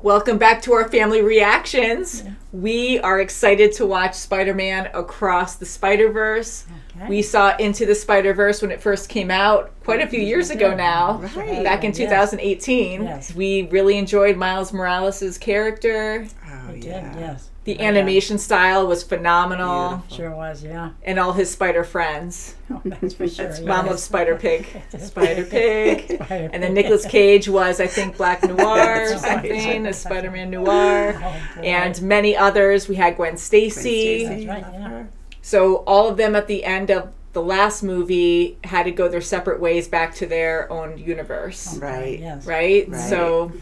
Welcome back to our family reactions. Yeah. We are excited to watch Spider-Man Across the Spider-Verse. Okay. We saw Into the Spider-Verse when it first came out quite a few years ago now, back in 2018. Yes. We really enjoyed Miles Morales' character. Oh, we did, yes. The animation style was phenomenal. Beautiful. Sure was, yeah. And all his spider friends. Oh, that's for sure. Mom loves Spider Pig. Spider Pig. And then Nicolas Cage was, I think, Black Noir or something, a Spider-Man Noir. Oh, and many others. We had Gwen Stacy. That's right, yeah. So all of them at the end of the last movie had to go their separate ways back to their own universe. Right. Yes. Right? So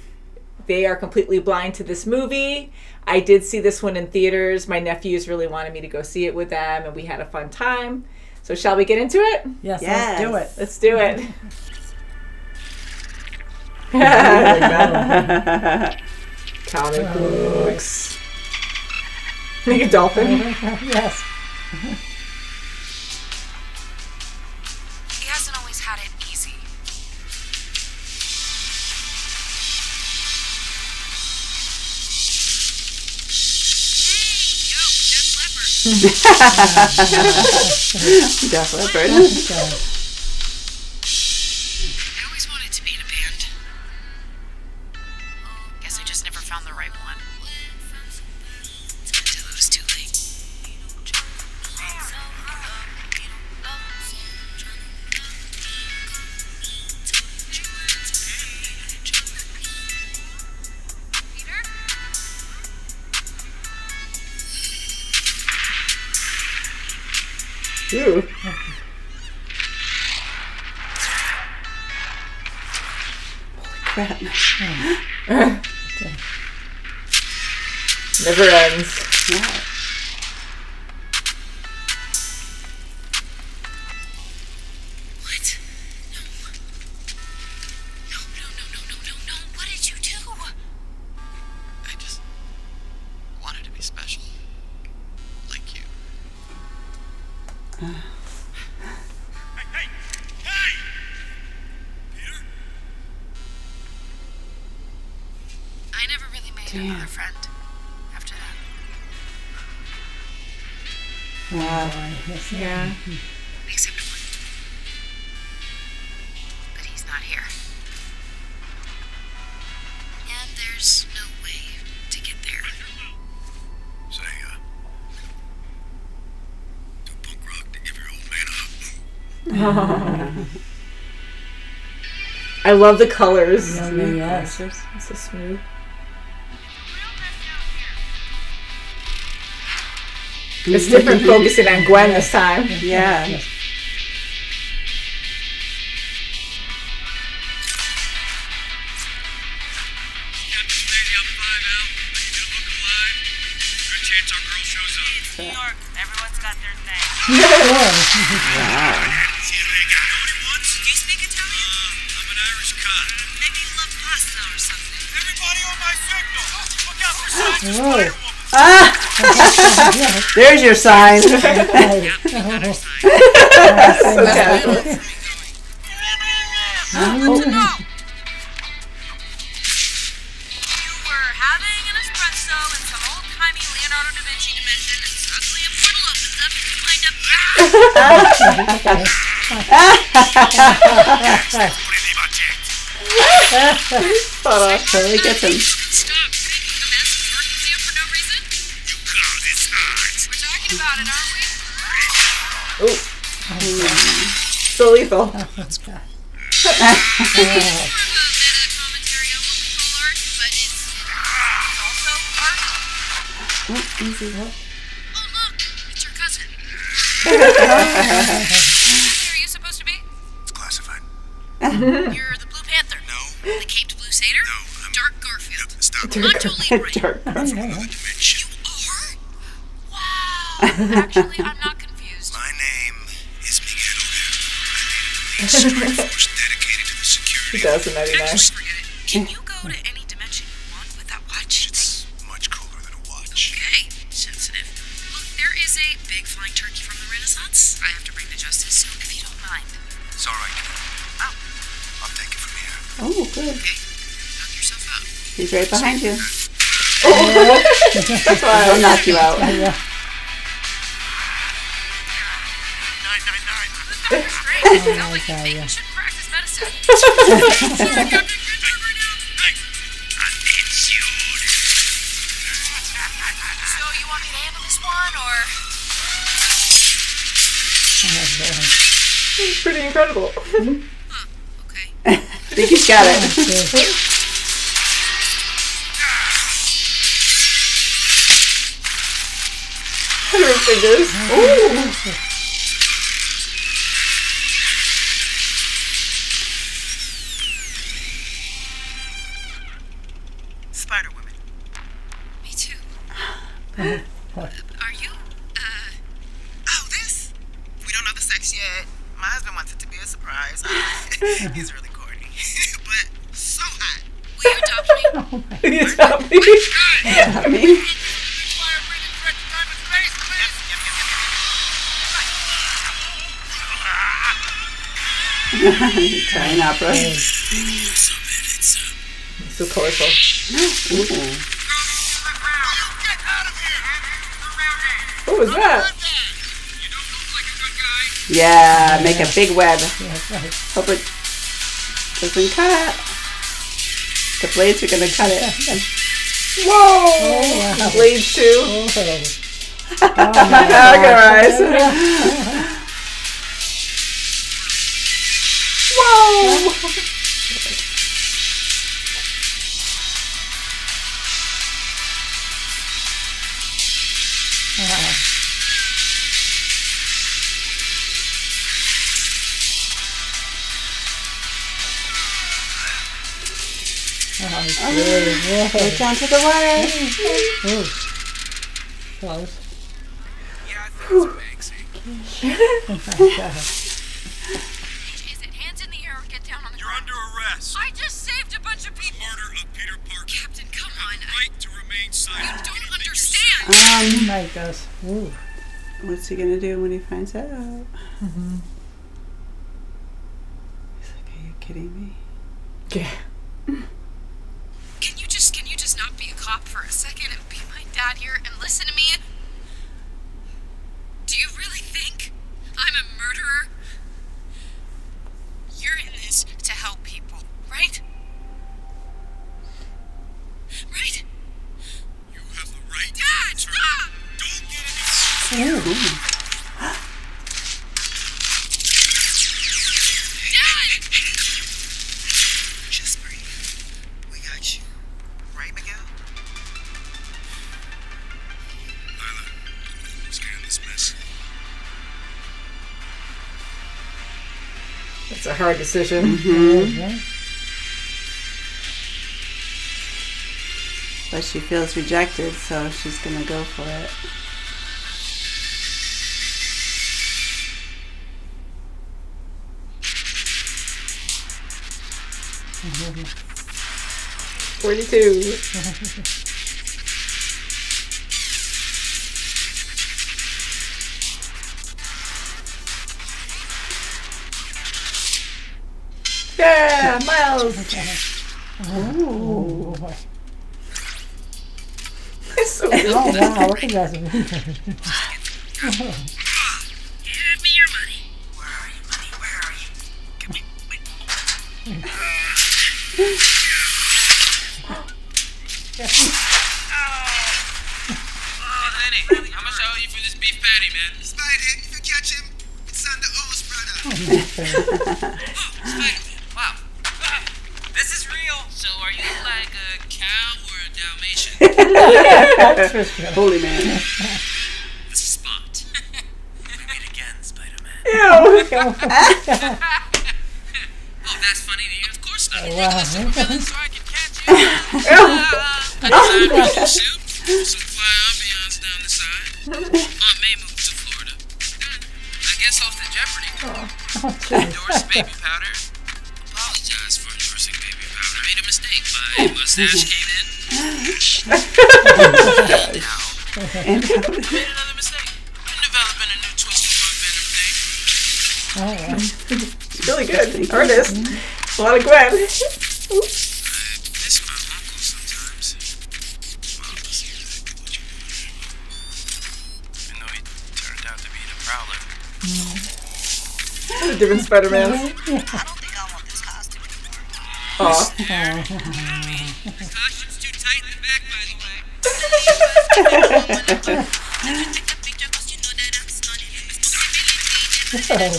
they are completely blind to this movie. I did see this one in theaters. My nephews really wanted me to go see it with them, and we had a fun time. So shall we get into it? Yes. Let's do it. Let's do it. Comic books. Like a dolphin. Yes. He hasn't always had it easy. Def Leppard. I always wanted to be in a band. Guess I just never found the right one. Until it was too late. Peter? Ooh. Crap. Never ends. Yeah. What? No. No. What did you do? I just wanted to be special. Like you. Hey! Peter? I never really made another friend after that. Wow. Yeah. Except one. But he's not here. And there's no way to get there. Say, do punk rock to give your old man a hug. I love the colors. Yes. It's so smooth. It's different focusing on Gwen this time. Yeah. Yes. Captain State up 5 out. I need you to look alive. Good chance our girl shows up. It's New York. Everyone's got their thing. See if they got only once. Do you speak Italian? I'm an Irish cop. Maybe you love pasta or something. Everybody on my signal. Look out for signs of Whoa. Spider-Woman. There's your sign. So casual. No! You were having an espresso in some old-timey Leonardo da Vinci dimension, and suddenly a portal opens up and you wind up... What do you think about Jack? Totally gets him. Stop making a mess and working you for no reason? You call this art. We're talking about it, aren't we? Ooh. So lethal. Let's go. More of a meta commentary on what we call art, but it's also art. Oh, look! It's your cousin. Who are you supposed to be? It's classified. You're the Blue Panther. No. The Caped Blue Satyr? No, I'm... Dark Garfield. Yep, stop. Otto Libre. Dark. I'm from another dimension. Are? Wow. Actually, I'm not confused. My name is Miguel O'Hare. I lead an elite strike force dedicated to the security of 2099. Just forget it. Can you go to any dimension you want with that watch thing? It's much cooler than a watch. Okay, sensitive. Look, there is a big flying turkey from the Renaissance I have to bring to justice, so if you don't mind. It's all right. Oh, I'll take it from here. Oh, good. okay. Knock yourself out. He's right behind you. That's why He'll knock you out. Yeah. 999. Great. Sounds like you okay, think yeah. you should practice medicine. Hey, attention. So you want me to handle this one, or? it's pretty incredible. Okay. I think he's got it. Her fingers. Spider Woman. Me too. What? Are you? Oh, this? We don't know the sex yet. My husband wants it to be a surprise. He's really corny. But so hot. Will you adopt me? You tell me. I mean, Fire breathing threat to time and space, please. Italian opera. So colorful. Ooh. Get out of here. What was that? You don't look like a good guy. Yeah, make a big web. Yeah, right. Hope it doesn't cut. The blades are gonna cut it. Whoa! wow. Blades too. Oh. Agarize. Whoa! Go down to the wire. Ooh. Close. Yeah, I think it's Banksy. Oh, God. Is it hands in the air or get down on the You're ground? under arrest. I just saved a bunch of people. Murder of Peter Parker. Captain, come on. Right to remain silent. You don't Anything you understand. Oh, my gosh. Ooh. What's he gonna do when he finds out? Mm-hmm. He's like, "Are you kidding me?" Yeah. Can you just not be a cop for a second and be my dad here and listen to me? Do you really think I'm a murderer? You're in this to help people, right? Right? You have the right. Dad, stop! Don't get any. Ooh. Dad! Just breathe. We got you. Right, Miguel? Lila, scan this mess. That's a hard decision. Yeah. But she feels rejected, so she's gonna go for it. Mm-hmm. 42. Yeah, Miles. Oh, boy. It's so Oh, wow. Look at that. Give me your money. Where are you, money? Where are you? Give me. Wait. Oh, Lenny, how much I owe you for this beef patty, man? Spider, if you catch him, it's on the O's, brother. Spider-Man. Wow. This is real. So are you like a cow or a Dalmatian? That's for sure. Holy man. This is Spot. We meet again, Spider-Man. Ew. Oh, that's funny to you? Of course not. Wow. So I can catch you. I designed a new suit. Some fly ambiance down the side. Aunt May moved to Florida. I guess off the Jeopardy. Endorse baby powder. Apologize for endorsing baby powder. I made a mistake. My mustache came in. Now, I made another mistake. I'm developing a new twist on my venom thing. Oh, wow. Really good. Artist. A lot of Gwen. I miss my uncle sometimes. Different Spider-Mans. I don't think I want this costume anymore. Aw. The costume's too tight in the back, by the way. Oh. You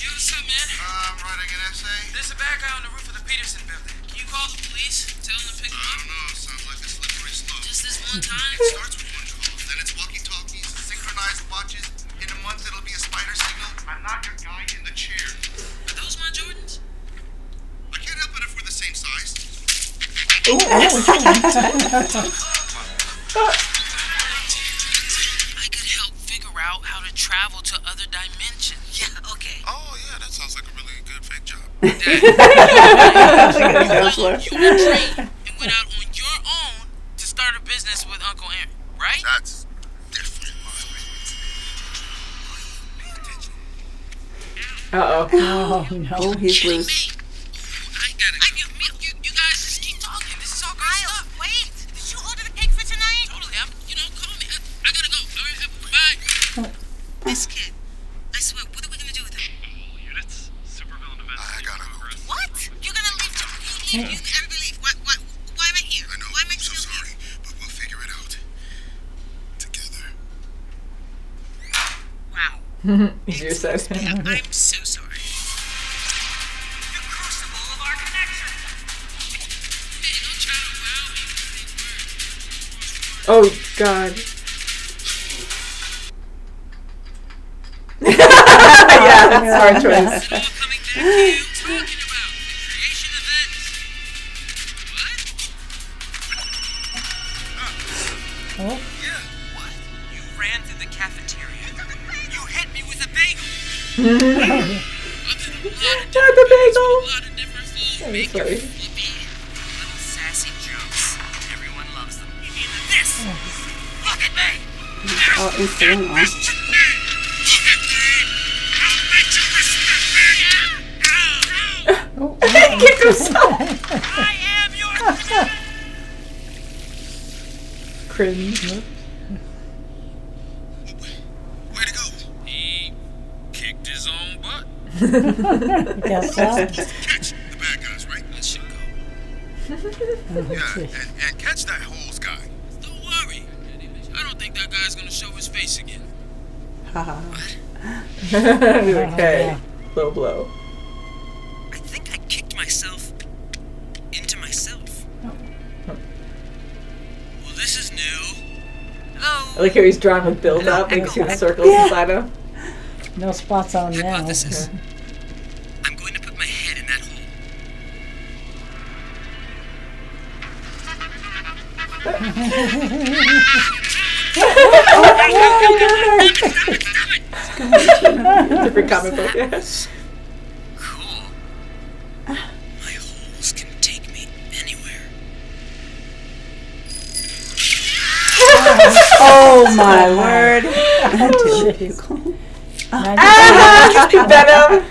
know something, man? I'm writing an essay. There's a bad guy on the roof of the Peterson building. Can you call the police? Tell them to pick him I up? don't know. Sounds like a slippery slope. Just this one time? It starts with one call, then it's walkie-talkies, synchronized watches. In a month, it'll be a spider signal. I'm not your guy in the chair. Are those my Jordans? I can't help it if we're the same size. I could help figure out how to travel to other dimensions. Yeah, okay. Oh, yeah, that sounds like a really good fake job. You were trained and went out on your own to start a business with Uncle Aaron, right? That's different, Marley. Pay attention. Uh-oh. Oh, no. Oh, he's Kidding loose. me? I gotta go. You guys just keep talking. This is all great Miles, stuff. wait. Did you order the cake for tonight? Totally. Call me. I gotta go. All right, bye. This kid. I swear, what are we gonna do with him? Units, supervillain event. I gotta go. What? You're gonna leave? Everybody leave. Why am I here? I know, Why am I I'm so still sorry, but we'll figure it out. Together. Wow. Easier said. I'm so sorry. The crucible of our connection. Hey, don't try to wow me with these words. Oh, God. Yeah, that's a smart choice. All coming back to you, talking about the creation events. What? Oh. Yeah. What? You ran through the cafeteria. You hit me with a bagel. Not the bagel. A lot of different foods. I'm Make your sorry. flippy little sassy jokes. Everyone loves them. Even this. Look at me. Oh, instant. Look at me. I'll make you respect me. Oh, He kicked himself. I am your Cringe. Way to go. He kicked his own butt. guess so. Catch the bad guys, right? That should go. Yeah, and catch that holes guy. Don't worry. I don't think that guy's gonna show his face again. Haha. Okay. Low blow. I think I kicked myself into myself. Well, this is new. Hello. I like how he's drawn with build up and you see the circles inside him. No spots on now. Hypothesis. I'm going to put my head in that hole. Different comic book. Yes. Cool. My holes can take me anywhere. Oh my word. Venom.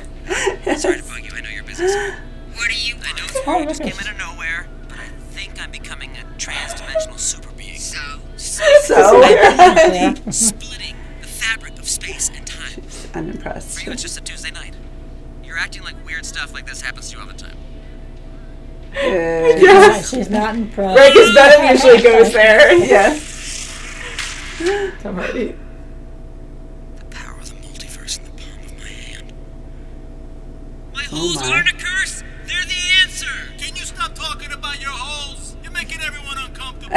Sorry to bug you. I know you're busy. Sir. What are you? I know it's Oh, weird. Just look came at- out of nowhere, but I think I'm becoming a trans-dimensional super being. So? Yeah. Splitting the fabric of space and time. Unimpressed. For you, it's just a Tuesday night. You're acting like weird stuff like this happens to you all the time. Yes. She's not impressed. Right, because Venom usually goes there. Yes. Tom Hardy. The power of the multiverse in the palm of my hand. My Oh holes my. aren't a curse. They're the answer. Can you stop talking about your holes? You're making everyone uncomfortable.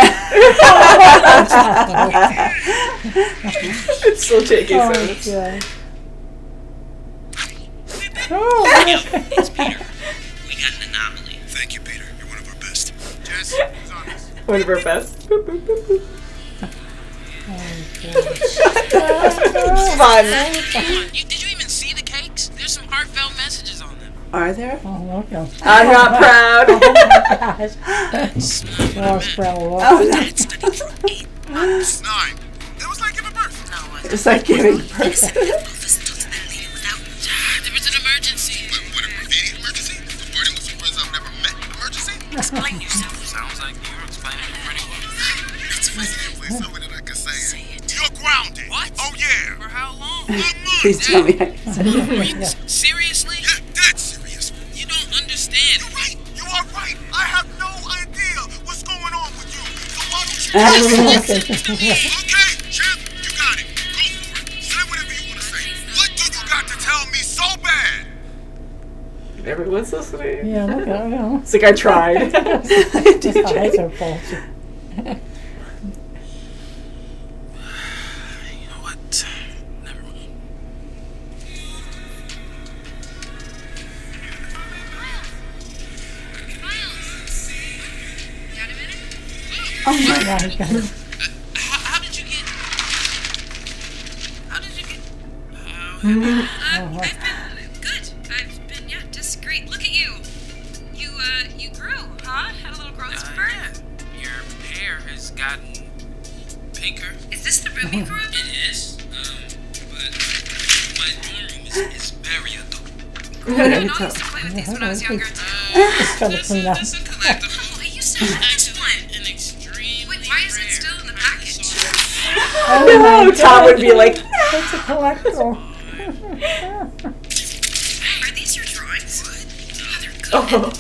It's still shaky, Oh, so. God. Oh, It's Peter. We got an anomaly. Thank you, Peter. You're one of our best. Jess, who's on this? One of our best. Boop, boop, boop, boop. It's fun. Did you even see the cakes? There's some heartfelt messages on them. Are there? oh, okay. I'm not proud. Gosh. That's not what I Oh, meant. sprout walk. Oh, no. Dad studied for 8 months. 9. That was like giving birth. No, I It's like giving Listen, birth. don't listen to that lady without. There was an emergency. What, a graffiti emergency? The party with some friends I've never met emergency? Explain yourself. Sounds like you're explaining it pretty well. It's really something that I can say. Say it. You're grounded. What? Oh, yeah. For how long? A month. Please tell me I can say that. Seriously? Yeah, that's serious. You don't understand. You're right. You are right. I have no idea what's going on with you. So why don't you Listen to me. Okay, Chip, you got it. Go for it. Say whatever you want to say. What do you got to tell me so bad? Everyone's listening. Yeah, look at him. It's like I tried. His eyes are bulging. You know what? Never mind. Got a minute? Oh my Yeah, he's got his How did you get? How did you get? I've been good. I've been, just great. Look at you. You grew, huh? Had a little growth spurt? Yeah. Your hair has gotten pinker. Is this the room you grew up in? It is. But my dorm room is very adult. I used to play with these when I was younger. trying to clean up. It's a collectible. Oh, I used to have an excellent. An extreme. Wait, why is it still in the package? No, Tom would be like, It's a collectible. Are these your drawings? What? Oh, they're good. oh.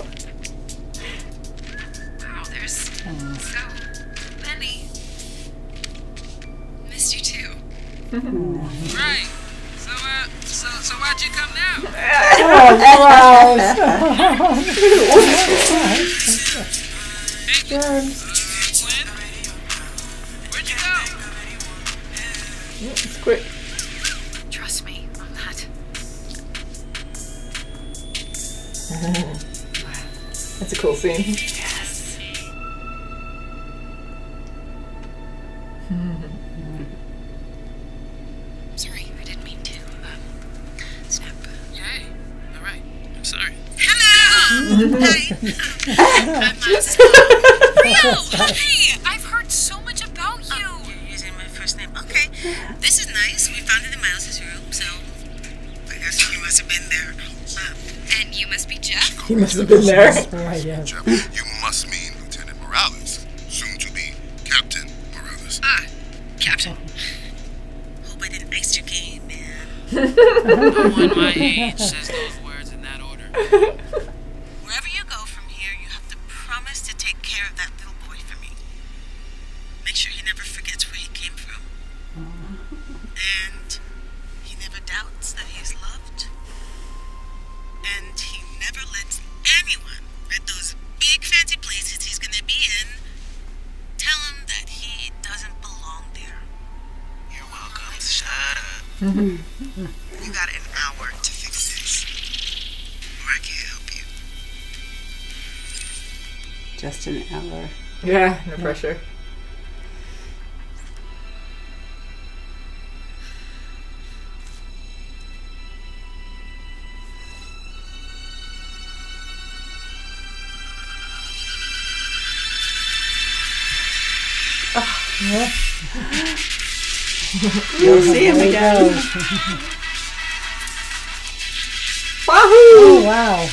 Wow, there's so many. Missed you too. Right. So why'd you come now? Germs. Gwen? Where'd you go? It's quick. Trust me on that. That's a cool scene. Sorry, I didn't mean to. Snap. Hey. All right. I'm sorry. Hello! Hi. I'm Rio! Hey! I've heard so much about you! You're using my first name. Okay. This is nice. We found it in Miles's room, so I guess he must have been there. And you must be Jeff? He must have been there. Right, yeah. Jeff, you must mean Lieutenant Morales, soon to be Captain Morales. Captain. Hope I didn't ice your game, man. No one my age says those words in that order. Wherever you go from here, you have to promise to take care of that little boy for me. Make sure he never forgets where he came from. And he never doubts that he's loved. And he never lets anyone at those big fancy places he's gonna be in tell him that he doesn't belong there. You're welcome. Shut up. You got an hour to fix this. Or I can't help you. Just an hour. Yeah, no pressure. You'll see him There he again. goes. Wahoo! Oh, wow.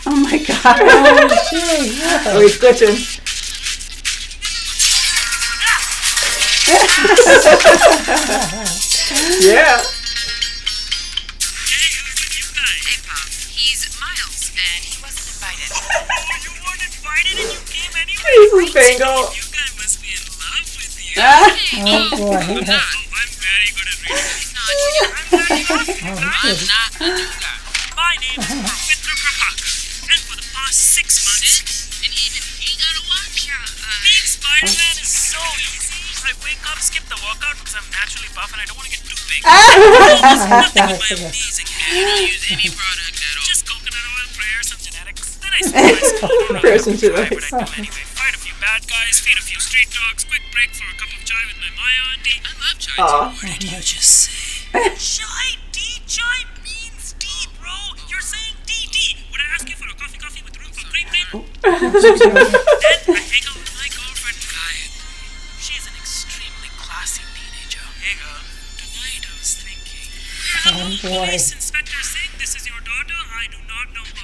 Oh my god. Oh, shit. Yeah. Oh, he's glitching. Yeah. Hey, Pop. He's Miles, and he wasn't invited. You weren't invited and you came anyway? He's a Bengal. You guys must be in love with you. Oh, boy. I'm very good at reading. He's not. I'm very good at Oh, I'm shit. not a new guy. My name is Professor Krahaka, and for the past 6 months, And even he got a watch? being Spider-Man is so easy. I wake up, skip the workout because I'm naturally buff and I don't want to get too big. Nothing with my amazing You hair. don't use any product at all. Just coconut oil, prayers, and genetics. Then I squeeze. Prayers and genetics. But I do anyway. Fight a few bad guys, feed a few street dogs, quick break for a cup of chai with my Maya auntie. I love chai Aw. tea. What did you just say? Chai tea? Chai means tea, bro. You're saying DD. Would I ask you for a coffee with room for cream? Then I hang out with my girlfriend, Kyle. She's an extremely classy teenager. Hey, girl. Tonight I was thinking. Hello, boy. Police Inspector Singh. This is your daughter. I do not know her.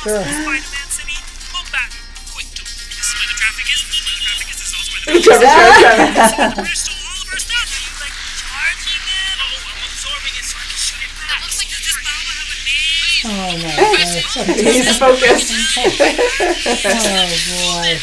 Sure. Spider-Man City. Move back. traffic is. This also where the Traffic. Where's all of our stuff? Are you like charging it? Oh, I'm absorbing it so I can shoot it back. Looks like does this power have a name? Oh my gosh. He's focused. Oh boy.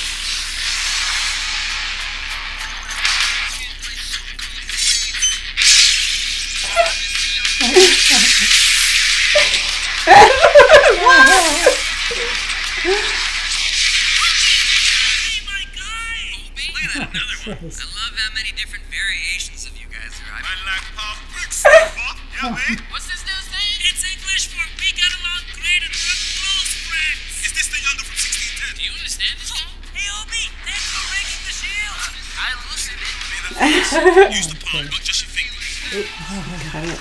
My guy! Look at that, another one. I love how many different variations of you guys are. I like pop bricks. Yeah, man. What's this new thing? It's English for we got along great and we're close friends. Is this the younger from 1610? Do you understand this one? Hey, Obi, thanks for breaking the shield. I loosened it. Use the palm, not just your fingers. Got it.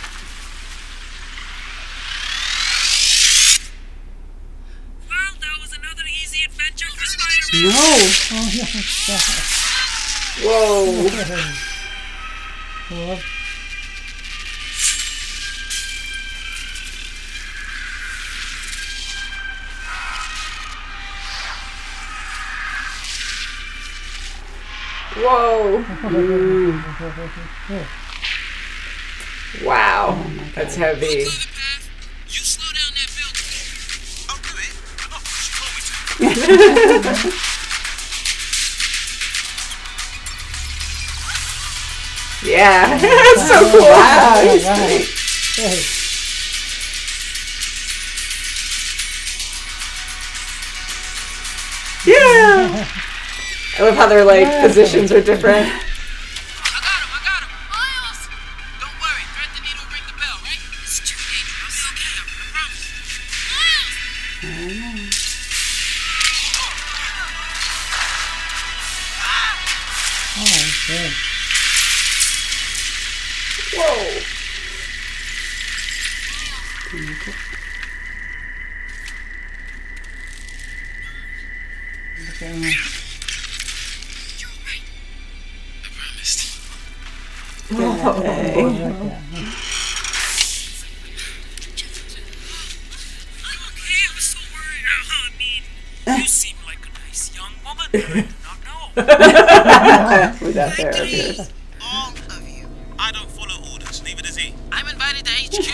Well, that was another easy adventure for Spider-Man. No. Oh my gosh. Whoa. Well, Whoa. Wow. That's heavy. Clear the path. You slow down that building. Oh, really? Oh, she told me to. Yeah. That's so cool. Wow, he's Wow. great. Hey. Yeah. I love how their like positions are different. I got him. Miles! Don't worry, thread the needle, ring the bell, right? It's too dangerous. I'll be okay, I promise. Miles! Oh, good. Whoa. Okay. You're right. I promised. Hey. Okay. I'm okay, I was so worried. I mean, you seem like a nice young woman that I did not know. Without therapists. All of you. I don't follow orders, neither does he. I'm invited to HQ.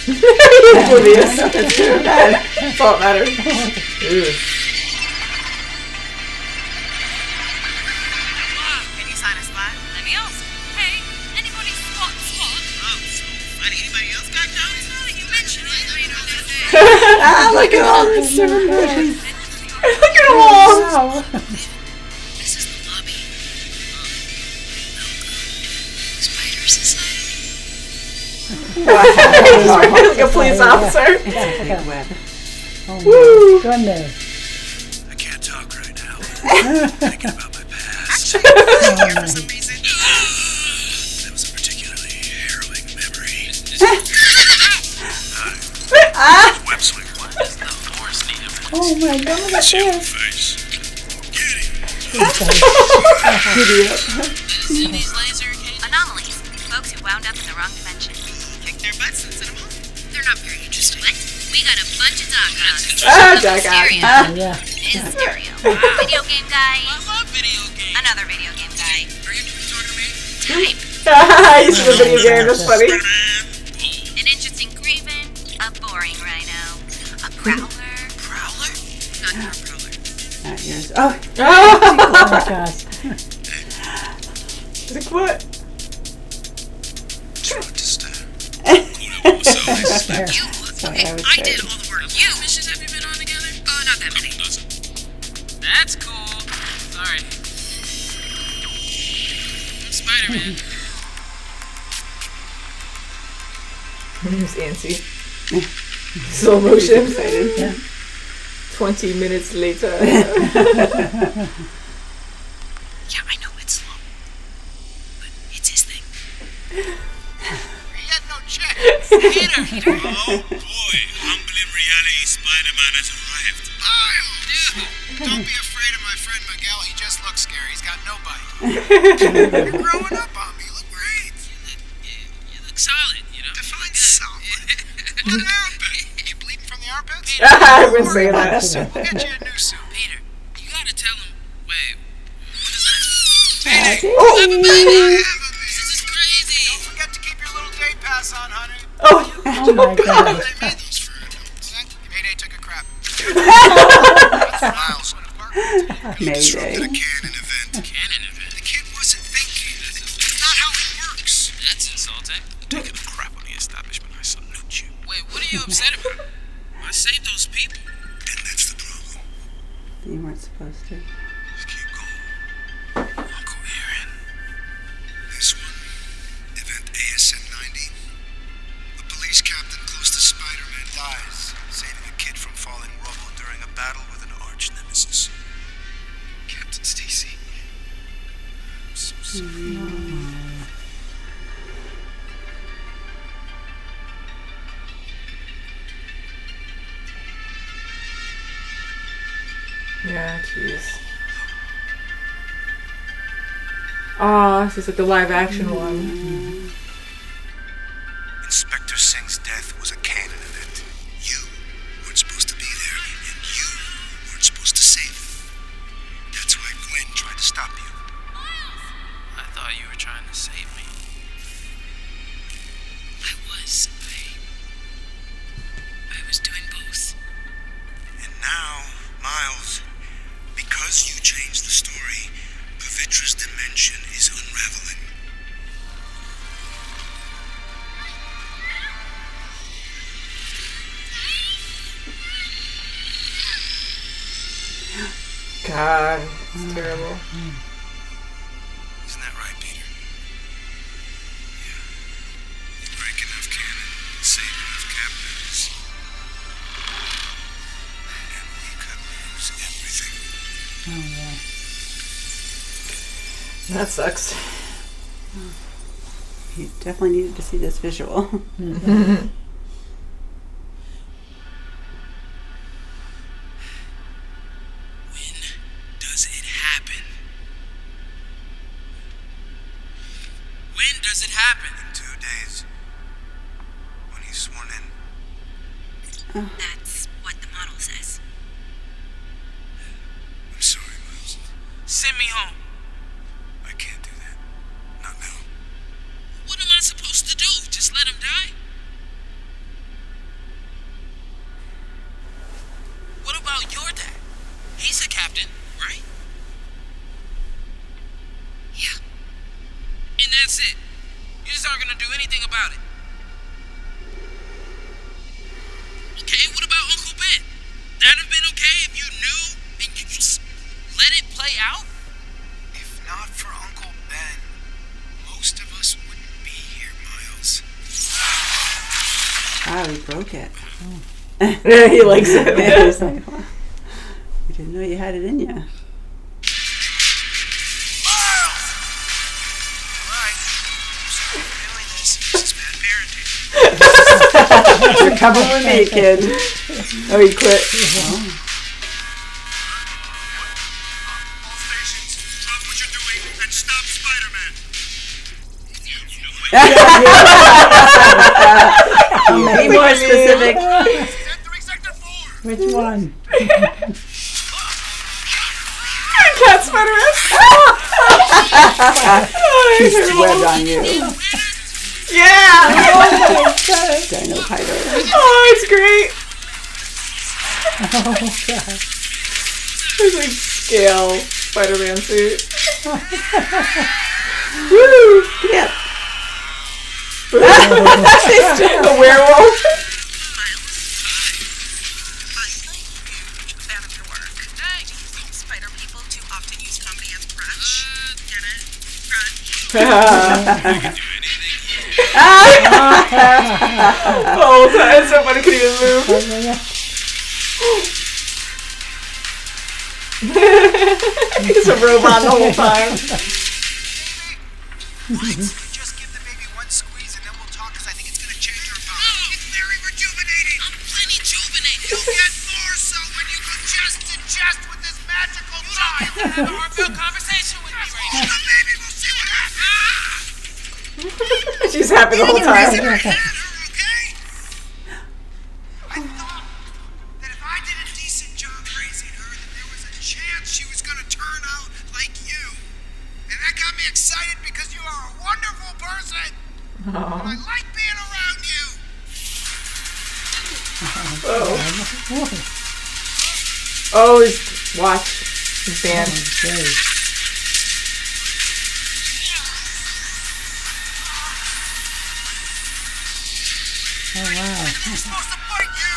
Oblivious. That's all that matters. Ew. Can you sign a spot? Let me ask. Hey, anybody spot? Oh, so funny. Anybody else got notes? Now that you mention it, Ah, look at all this different versions. Look at them all. Wow. This is the lobby. Spider Society. Like a police officer. Big web. Oh my Woo. goodness. I can't talk right now. Thinking about my past. for some reason. That was a particularly harrowing memory. Web swing one. The horse need a Oh my God, look at this. face. Get it. See these laser cages? Anomalies. Folks who wound up in the wrong dimension. Kick their butts and send them home. They're not very interesting. What? We got a bunch of dog dogs. Ah, Jackass. Yeah. In stereo. Video game guy. I love video games. Another video game guy. Are you talking to me? Type. I used to the video game. That's funny. An interesting Graven. A boring Rhino. A Prowler. Prowler? Not your Prowler. Not yours. Oh, Oh my gosh. Like what? Try not to stare. There. You? sorry, Okay, I was I did saying. all the work. You? Missions have you been on together? Not that many. That's cool. Sorry. I'm Spider-Man. It's antsy. Slow motion. excited. 20 minutes later. Yeah, I know it's slow. But it's his thing. He had no check. Peter! Oh boy, humbling reality Spider-Man has arrived. Dude, don't be afraid of my friend Miguel. He just looks scary. He's got no bite. You're growing up on me. You look great. You look solid, you know? Define solid. What happened? You bleeding from the armpits? I wouldn't say that. We'll get you a new suit. Peter, you gotta to tell him. Wait, what is that? This is crazy. Don't forget to keep your little day pass on, honey. Oh, Oh my god. They made those for Mayday took a crap. That's Miles. Mayday. A cannon event. Cannon event? The kid wasn't thinking. That's not how it works. That's insulting. Taking a crap on the establishment, I salute you. Wait, what are you upset about? I saved those people. And that's the problem. You weren't supposed to. Just keep going. Uncle Aaron. This one, event ASM 90. A police captain close to Spider-Man dies, saving a kid from falling rubble during a battle with an arch nemesis. Captain Stacy. I'm so sorry. yeah, jeez. Oh, this is like the live action one. Inspector Singh's death was a canon event. You weren't supposed to be there, and you weren't supposed to save him. That's why Gwen tried to stop you. I thought you were trying to save me. I was doing both. And now, Miles, because you changed the story, Pavitra's dimension is unraveling. God, it's terrible. Isn't that right, Peter? Yeah. You break enough cannon, save enough captives, and we could lose everything. Oh yeah. That sucks. You definitely needed to see this visual. Does it happen? When does it happen? In 2 days, when he's sworn in. That's what the model says. I'm sorry, Miles. Send me home. I can't do that. Not now. What am I supposed to do? Just let him die? What about your dad? He's a captain, right? Yeah. And that's it. You just aren't gonna do anything about it. Okay, what about Uncle Ben? That'd have been okay if you knew and you just let it play out? If not for Uncle Ben, most of us wouldn't be here, Miles. Wow, he broke it. Yeah, he likes it. Yeah, he's like, "Wow, we didn't know you had it in you." Alright. So we're doing this. This is bad parenting. You're coming with me, kid. Oh, he quit. All stations, drop what you're doing and stop Spider-Man. Be more specific. Entering Sector 4. Which one? Cat Spider-Man. She's webbed on you. Yeah. Dino Pyro. Oh, it's great. Oh god. It's like scale Spider-Man suit. Woo! Yep. It's a werewolf. Fan of your work. Do you think spider people too often use comedy as a crutch? Get it? Crutch. Oh, it's so funny. Couldn't even move. He's a robot the whole time. Just give the baby one squeeze and then we'll talk because I think it's going to change her mind. It's very rejuvenating. I'm plenty juvenated. You'll get more so when you go chest to chest with this magical child. Have a heartfelt conversation with me right now. The baby will see what happens. She's happy the whole time. Her, okay? I thought that if I did a decent job raising her, that there was a chance she was gonna turn out like you. And that got me excited because you are a wonderful person. And I like being around you. Oh, his watch. His band. Okay. Oh, wow. He's supposed to fight you.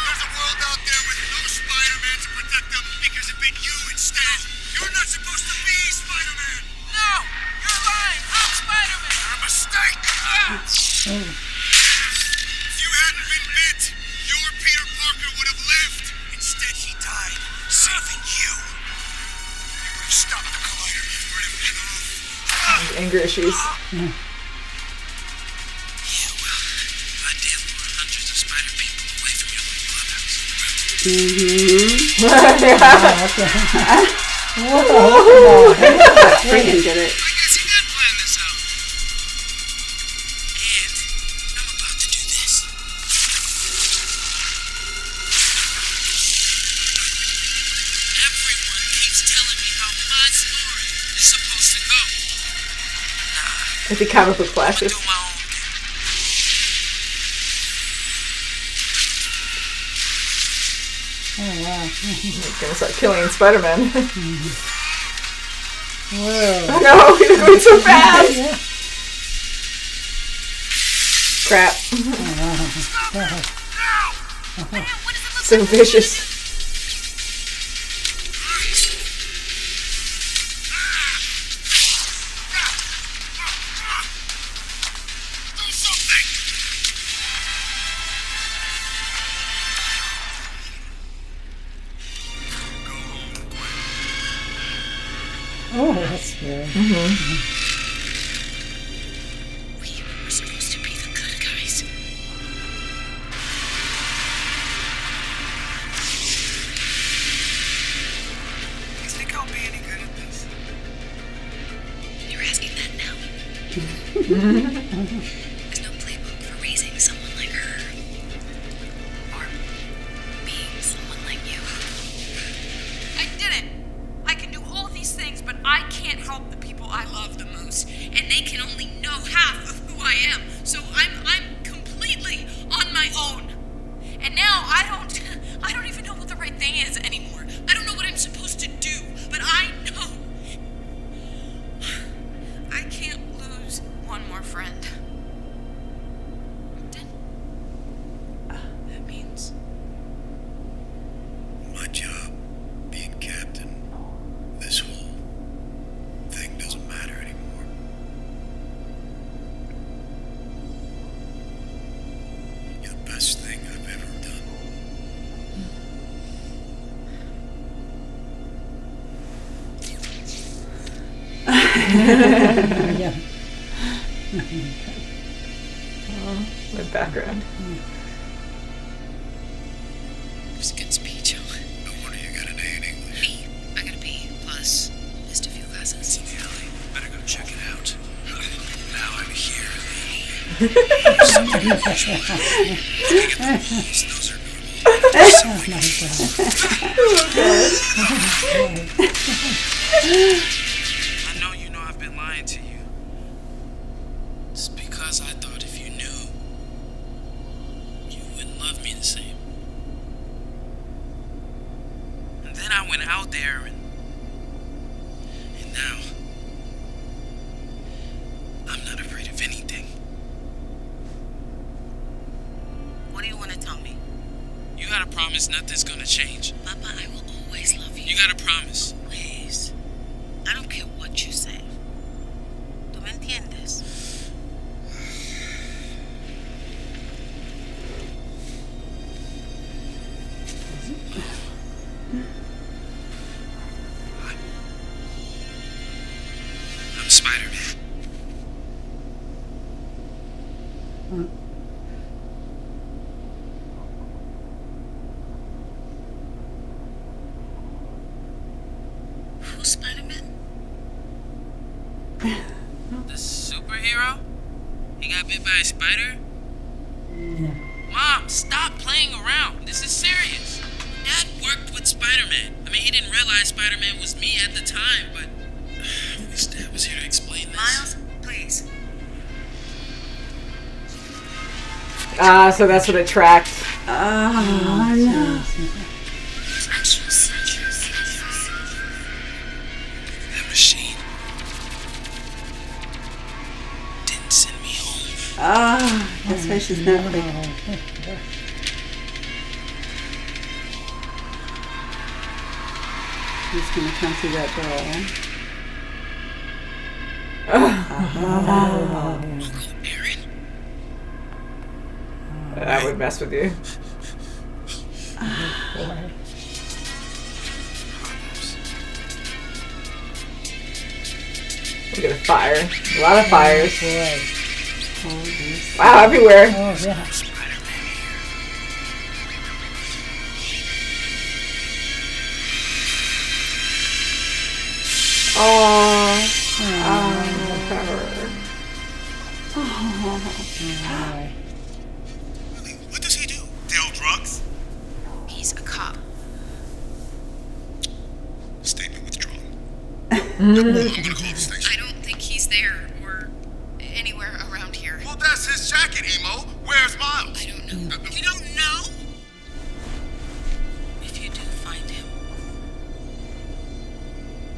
There's a world out there with no Spider-Man to protect them because it picked you instead. You're not supposed to be Spider-Man. No! You're lying! I'm Spider-Man! You're a mistake. Oh, If you hadn't been bit, your Peter Parker would have lived. Instead, he died, saving you. He would have stopped the collider before it went off. Anger issues. Yeah, well, I did lure hundreds of spider people away from your little clubhouse. Freaking did it. I guess he did plan this out. And I'm about to do this. Everyone keeps telling me how my story is supposed to go. Like the comic book flashes. Do my own thing. oh, wow. He's gonna start killing Spider-Man. Whoa. No, he's going so fast. Yeah. Crap. So vicious. Do something. Go home, Gwen. Oh, that's scary. We were supposed to be the good guys. You think I'll be any good at this? You're asking that now? There's no playbook for raising someone like her. Or being someone like you. I did it! I can do all these things, but I can't help the people I love the most. And they can only know half of who I am. So I'm completely on my own. And now I don't even know what the right thing is anymore. I don't know what I'm supposed to do, but I know I can't lose one more friend. Then that means My job, being captain, this whole thing doesn't matter anymore. You're the best thing I've ever done. Yeah. My background. It was a good speech. No wonder you got an A in English. B. I got a B. Plus, missed a few classes. In the alley. Better go check it out. Now I'm here. Those are I know you know I've been lying to you. It's because I thought if you knew, you wouldn't love me the same. And then I went out there and now I'm not afraid of anything. What do you want to tell me? You gotta promise nothing's gonna change. Papa, I will always love you. You gotta promise. Please. I don't care what you say. ¿Tú me entiendes? I'm Spider-Man. Who's Spider-Man? The superhero? He got bit by a spider? Yeah. Mom, stop playing around. This is serious. Dad worked with Spider-Man. I mean, he didn't realize Spider-Man was me at the time, but at least Dad was here to explain this. Miles, please. So that's what it tracked. Oh, no. That machine didn't send me home. Oh, that's why she's not like... He's gonna come through that door. Uncle Aaron? That would mess with you. Look at the fire. A lot of fires. Wow, everywhere. Oh, yeah. Really? What does he do? Deal drugs? He's a cop. Statement withdrawn. I'm gonna call the I station. don't think he's there or anywhere around here. Well, that's his jacket, Emo. Where's Miles? I don't know. You don't know? If you do find him,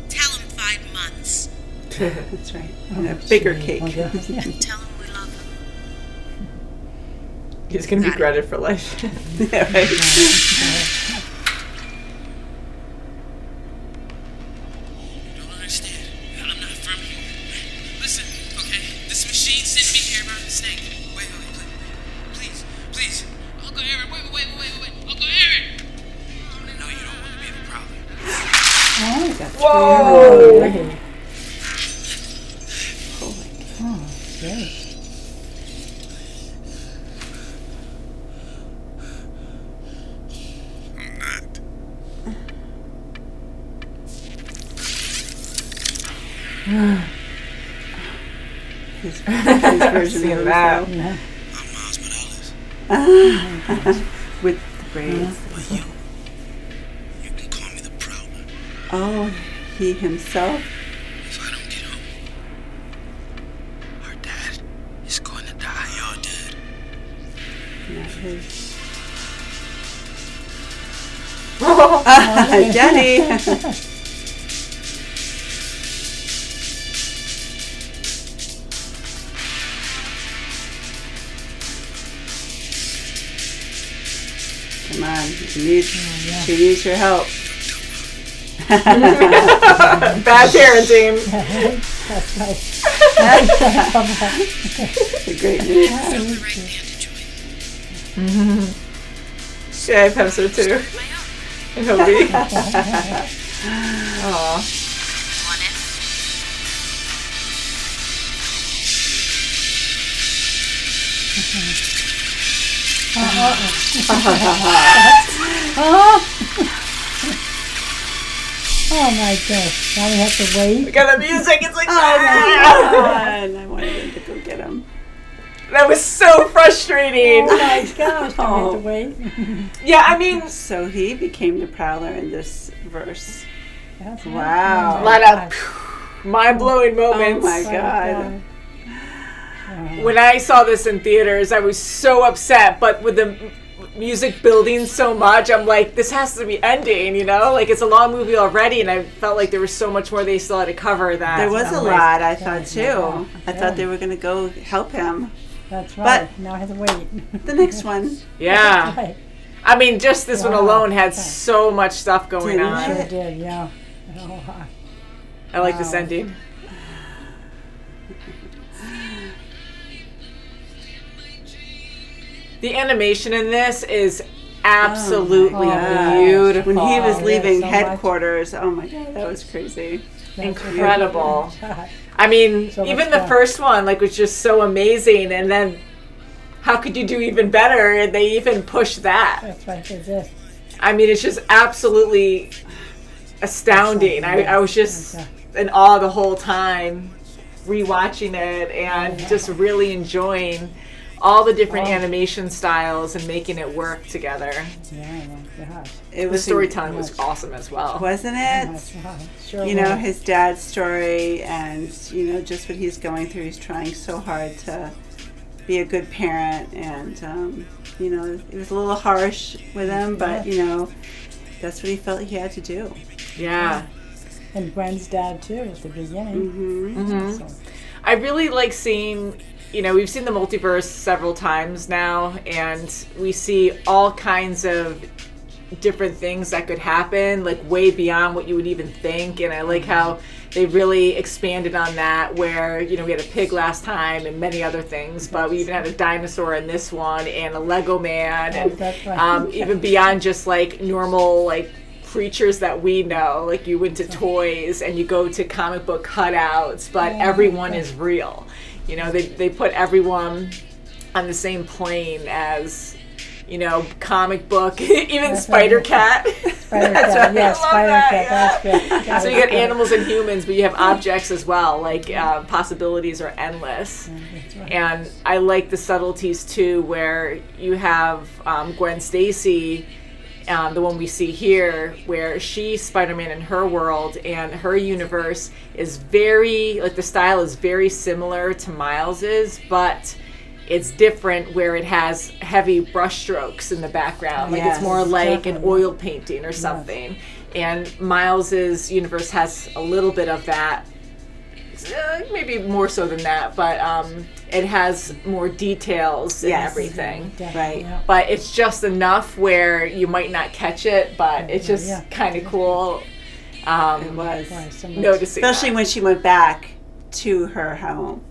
tell him 5 months. That's right. And a bigger cake. Yeah. Tell him we love him. He's gonna be dreaded for life. Yeah, right. You don't understand. I'm not from here. Listen, okay? This machine sent me here by mistake. Wait. Please. Uncle Aaron, wait. Uncle Aaron! I know you don't want to be the problem. Oh, that's Whoa! pretty. Oh, great. I'm not. His version Seeing of that. himself. I'm Miles Morales. With the braids. But you can call me the Prowler. Oh, he himself? If I don't get home, our dad is going to die. Your dad. Not his. Jenny! Come on, she needs your help. Bad parenting. That's right. The great news. Found the right band to join. Yeah, I have so too. My own. And Hobie. Aw. Want in? Oh my gosh. Now we have to wait. We got the music. It's like, Oh, God. I wanted him to go get him. that was so frustrating. Oh my gosh. Now we have to wait. Yeah, I mean, So he became the Prowler in this verse. That's Wow. a lot of mind-blowing Oh moments. my God. When I saw this in theaters, I was so upset, but with the music building so much, I'm like, this has to be ending, you know? Like, it's a long movie already, and I felt like there was so much more they still had to cover that. There was a I'm lot, like, I thought, too. I thought they were going to go help him. That's right. Now I have to wait. The next one. Yeah. Right. I mean, just this one Wow. alone had so much stuff going Didn't on. it? Sure did, yeah. Oh, I like this Wow. ending. The animation in this is absolutely yeah. beautiful. When he was Oh, leaving so much. headquarters, oh my God, that was crazy. Incredible. God. I mean, So even much the fun. first one, like, was just so amazing. And then, how could you do even better? And they even pushed that. That's right. It's this. I mean, it's just absolutely astounding. I was just Okay. in awe the whole time, rewatching it and just really enjoying all the different animation styles and making it work together. Yeah, my gosh. It The was storytelling was awesome as well. wasn't it? Sure You know, was. his dad's story, and you know, just what he's going through. He's trying so hard to be a good parent, and you know, it was a little harsh with him, but you know, that's what he felt he had to do. Yeah. And Gwen's dad too at the beginning. So, I really like seeing, you know, we've seen the multiverse several times now, and we see all kinds of different things that could happen, like way beyond what you would even think. And I like how they really expanded on that, where, you know, we had a pig last time and many other things, but we even had a dinosaur in this one and a Lego man, and that's right. even beyond just like normal, like, creatures that we know, like you went to toys and you go to comic book cutouts, but everyone is real. You know, they put everyone on the same plane as, you know, comic book, even Spider Cat. Spider Cat, yeah, Spider Cat, that's good. So you got animals and humans, but you have objects as well, like possibilities are endless. And I like the subtleties too, where you have Gwen Stacy, the one we see here, where she's Spider-Man in her world, and her universe is very, like, the style is very similar to Miles's, but it's different where it has heavy brush strokes in the background. Like, it's more like an oil painting or something. And Miles's universe has a little bit of that, maybe more so than that, but it has more details and everything. Right. Yeah. But it's just enough where you might not catch it, but it's just kind of cool. It was. Noticing Especially that. when she went back to her home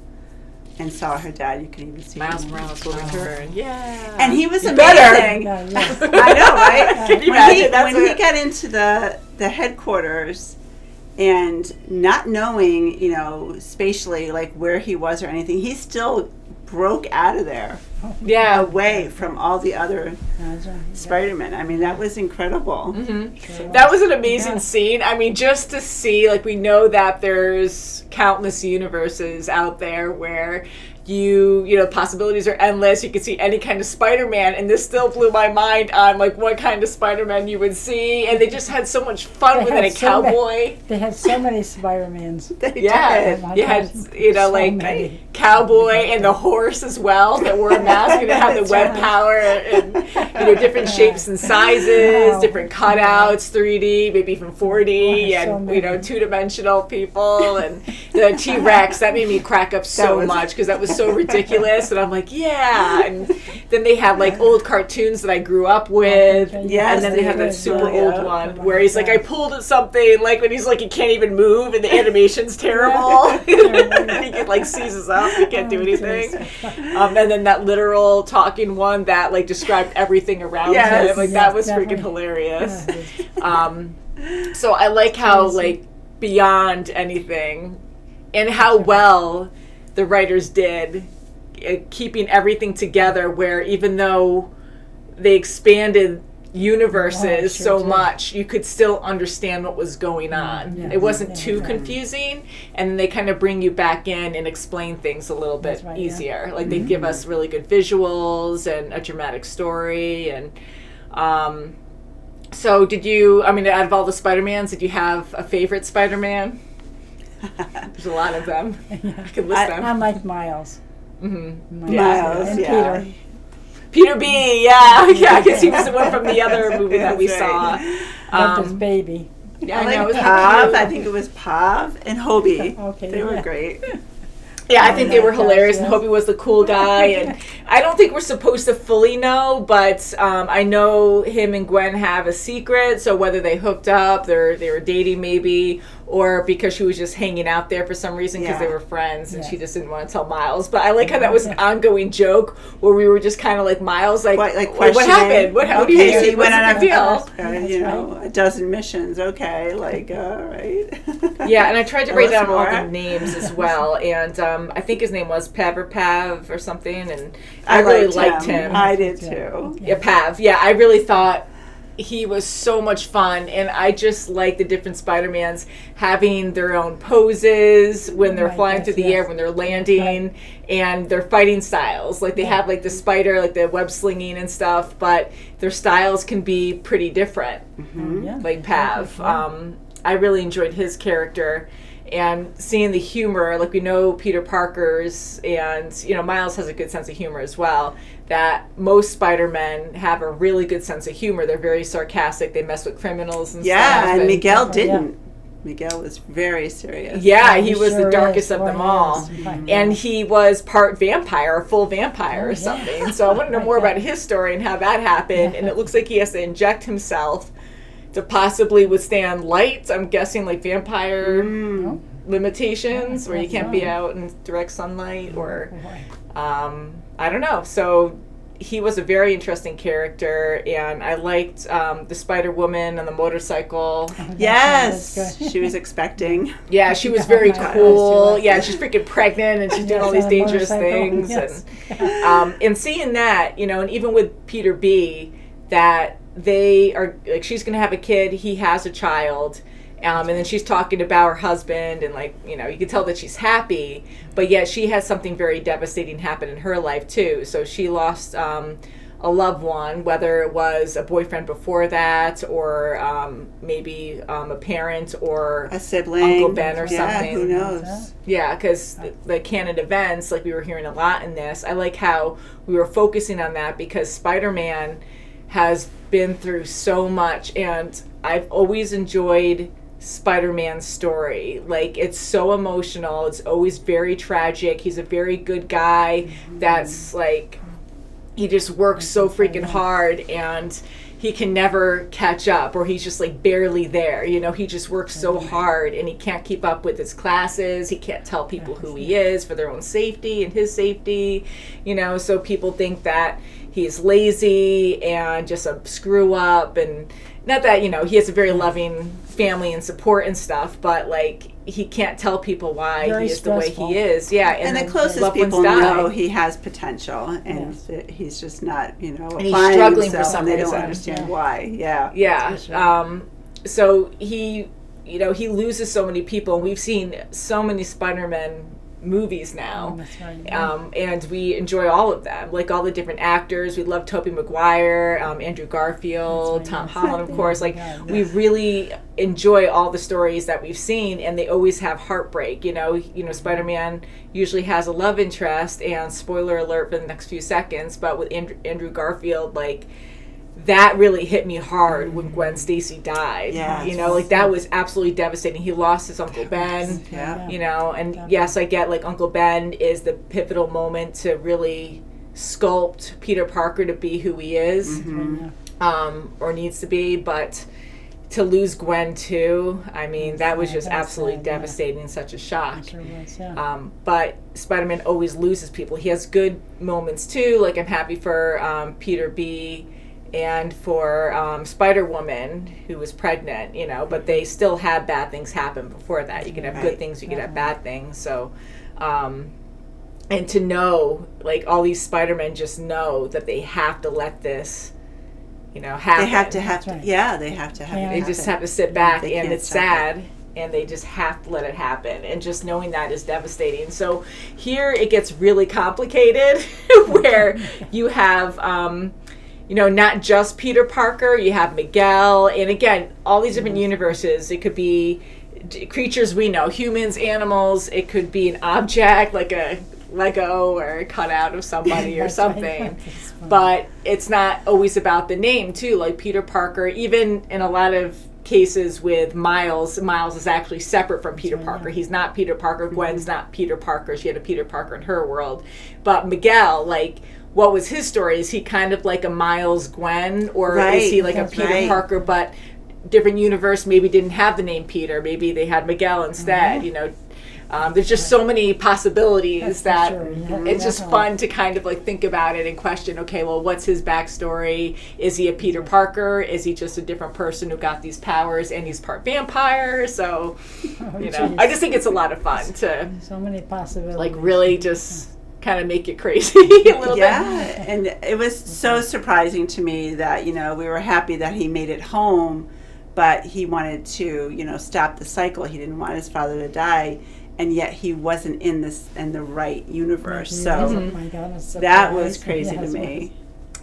and saw her dad. You could even see Miles him. Morales will return. Yeah. And he was better. amazing. Yeah, yeah. I know, right? Can you when he, imagine? That's when he it. got into the headquarters and not knowing, you know, spatially, like where he was or anything, he still broke out of there Yeah. away from all the other Spider-Man. I mean, that was incredible. That was an amazing scene. I mean, just to see, like, we know that there's countless universes out there where you know, possibilities are endless. You could see any kind of Spider-Man, and this still blew my mind on, like, what kind of Spider-Man you would see. And they just had so much fun with it. A cowboy. They had so many Spider-Mans. Yeah, Oh my you gosh, had, you know, so like many. cowboy and the horse as well that wore a mask, and it had the web power, and, you know, different shapes and sizes, different cutouts, 3D, maybe even 4D, Wow, so and, you know, many. two-dimensional people, and the T-Rex, that made me crack up so much, because that was so ridiculous, and I'm like, yeah. And then they have, like, old cartoons that I grew up with, Yes, and then they have that did. super Yeah. old one where he's like, I pulled at something, like when he's like, he can't even move and the animation's terrible. And he like seizes up, he can't do anything. And then that literal talking one that like described everything around him. Like that was freaking hilarious. So I like how like beyond anything and how well the writers did keeping everything together, where even though they expanded universes so much, you could still understand what was going on. It wasn't too confusing, and they kind of bring you back in and explain things a little bit easier. Like they give us really good visuals and a dramatic story. And so did you, I mean, out of all the Spider-Mans, did you have a favorite Spider-Man? There's a lot of them. I could list them. I like Miles. Miles, and yeah. Peter. Peter B, yeah, because he was the one from the other movie that we saw. Loved his baby. Yeah, I I know. like It was Pav. cute. I think it was Pav and Hobie. Okay, They were yeah. great. Yeah, I think they were hilarious, and yes. Hobie was the cool guy. And I don't think we're supposed to fully know, but I know him and Gwen have a secret. So whether they hooked up, they were dating maybe, or because she was just hanging out there for some reason because they were friends, and she just didn't want to tell Miles. But I like how that was an ongoing joke where we were just kind of like, Miles, like what happened? What do you Okay, do? so you went What's on the big deal? you know, a dozen missions. Okay, like all right. Yeah, and I tried to Tell write us down all more. the names as well, and I think his name was Pav or Pav or something, and I really liked him. I did too. Yeah, Pav. Yeah, I really thought he was so much fun, and I just like the different Spider-Mans having their own poses when they're flying through the air, when they're landing, and their fighting styles. Like they have like the spider, like the web slinging and stuff, but their styles can be pretty different. Like Pav. I really enjoyed his character. And seeing the humor, like we know Peter Parker's, and Miles has a good sense of humor as well, that most Spider-Men have a really good sense of humor. They're very sarcastic. They mess with criminals and stuff. Yeah, and Miguel didn't. Miguel was very serious. Yeah, he was the darkest of them all. And he was part vampire, a full vampire or something. So I want to know more about his story and how that happened. And it looks like he has to inject himself to possibly withstand light. I'm guessing like vampire limitations where you can't be out in direct sunlight or I don't know. So he was a very interesting character, and I liked the Spider-Woman on the motorcycle. Yes, she was expecting. Yeah, she was very cool. Yeah, she's freaking pregnant, and she's doing all these dangerous things. And seeing that, and even with Peter B, that they are like, she's gonna have a kid, he has a child, and then she's talking about her husband, and like you can tell that she's happy, but yet she has something very devastating happen in her life too. So she lost a loved one, whether it was a boyfriend before that, or maybe a parent or a sibling, Uncle Ben or something. Who knows? Yeah, because the canon events, like we were hearing a lot in this. I like how we were focusing on that because Spider-Man has been through so much, and I've always enjoyed Spider-Man's story. Like, it's so emotional. It's always very tragic. He's a very good guy that's like, he just works so freaking hard, and he can never catch up, or he's just like barely there. He just works so hard, and he can't keep up with his classes. He can't tell people who he is for their own safety and his safety. So people think that he's lazy and just a screw up, and not that, he has a very loving family and support and stuff, but like he can't tell people why Very he is stressful. the way he is. Yeah, And the then closest loved ones people die. know he has potential, and he's just not, he's applying struggling for himself, some and they reason. don't understand why. Yeah. Yeah. So he, he loses so many people, and we've seen so many Spider-Man movies now, and we enjoy all of them, like all the different actors. We love Tobey Maguire, Andrew Garfield, Tom Holland, of course. Like, we really enjoy all the stories that we've seen, and they always have heartbreak. Spider-Man usually has a love interest, and spoiler alert for the next few seconds, but with Andrew Garfield, like, that really hit me hard when Gwen Stacy died. Yeah. Like, that was absolutely devastating. He lost his Uncle Ben. Yeah. And yes, I get, like, Uncle Ben is the pivotal moment to really sculpt Peter Parker to be who he is, or needs to be, but to lose Gwen too, I mean, that was just absolutely devastating, such a shock. But Spider-Man always loses people. He has good moments too, like I'm happy for Peter B, and for Spider-Woman, who was pregnant, but they still had bad things happen before that. You can have good things, you can have bad things. So, and to know, like, all these Spider-Men just know that they have to let this, happen. They have to have it. They just have to sit back, They and can't it's stop sad, and they just have to let it happen. And just knowing that is devastating. So here it gets really complicated, where you have, not just Peter Parker, you have Miguel, and again, all these different universes. It could be creatures we know, humans, animals. It could be an object, like a Lego or a cutout of somebody or something. But it's not always about the name, too. Like Peter Parker, even in a lot of cases with Miles is actually separate from Peter Parker. He's not Peter Parker. Gwen's not Peter Parker. She had a Peter Parker in her world. But Miguel, like, what was his story? Is he kind of like a Miles Gwen, or is he like a Peter Parker, but different universe maybe didn't have the name Peter? Maybe they had Miguel instead. There's just so many possibilities that it's just fun to kind of like think about it and question, okay, well, what's his backstory? Is he a Peter Parker? Is he just a different person who got these powers and he's part vampire? So, I just think it's a lot of fun to so many possibilities. like really just kind of make you crazy a little bit. And it was so surprising to me that, you know, we were happy that he made it home, but he wanted to, you know, stop the cycle. He didn't want his father to die, and yet he wasn't in the right universe. So that was crazy to me.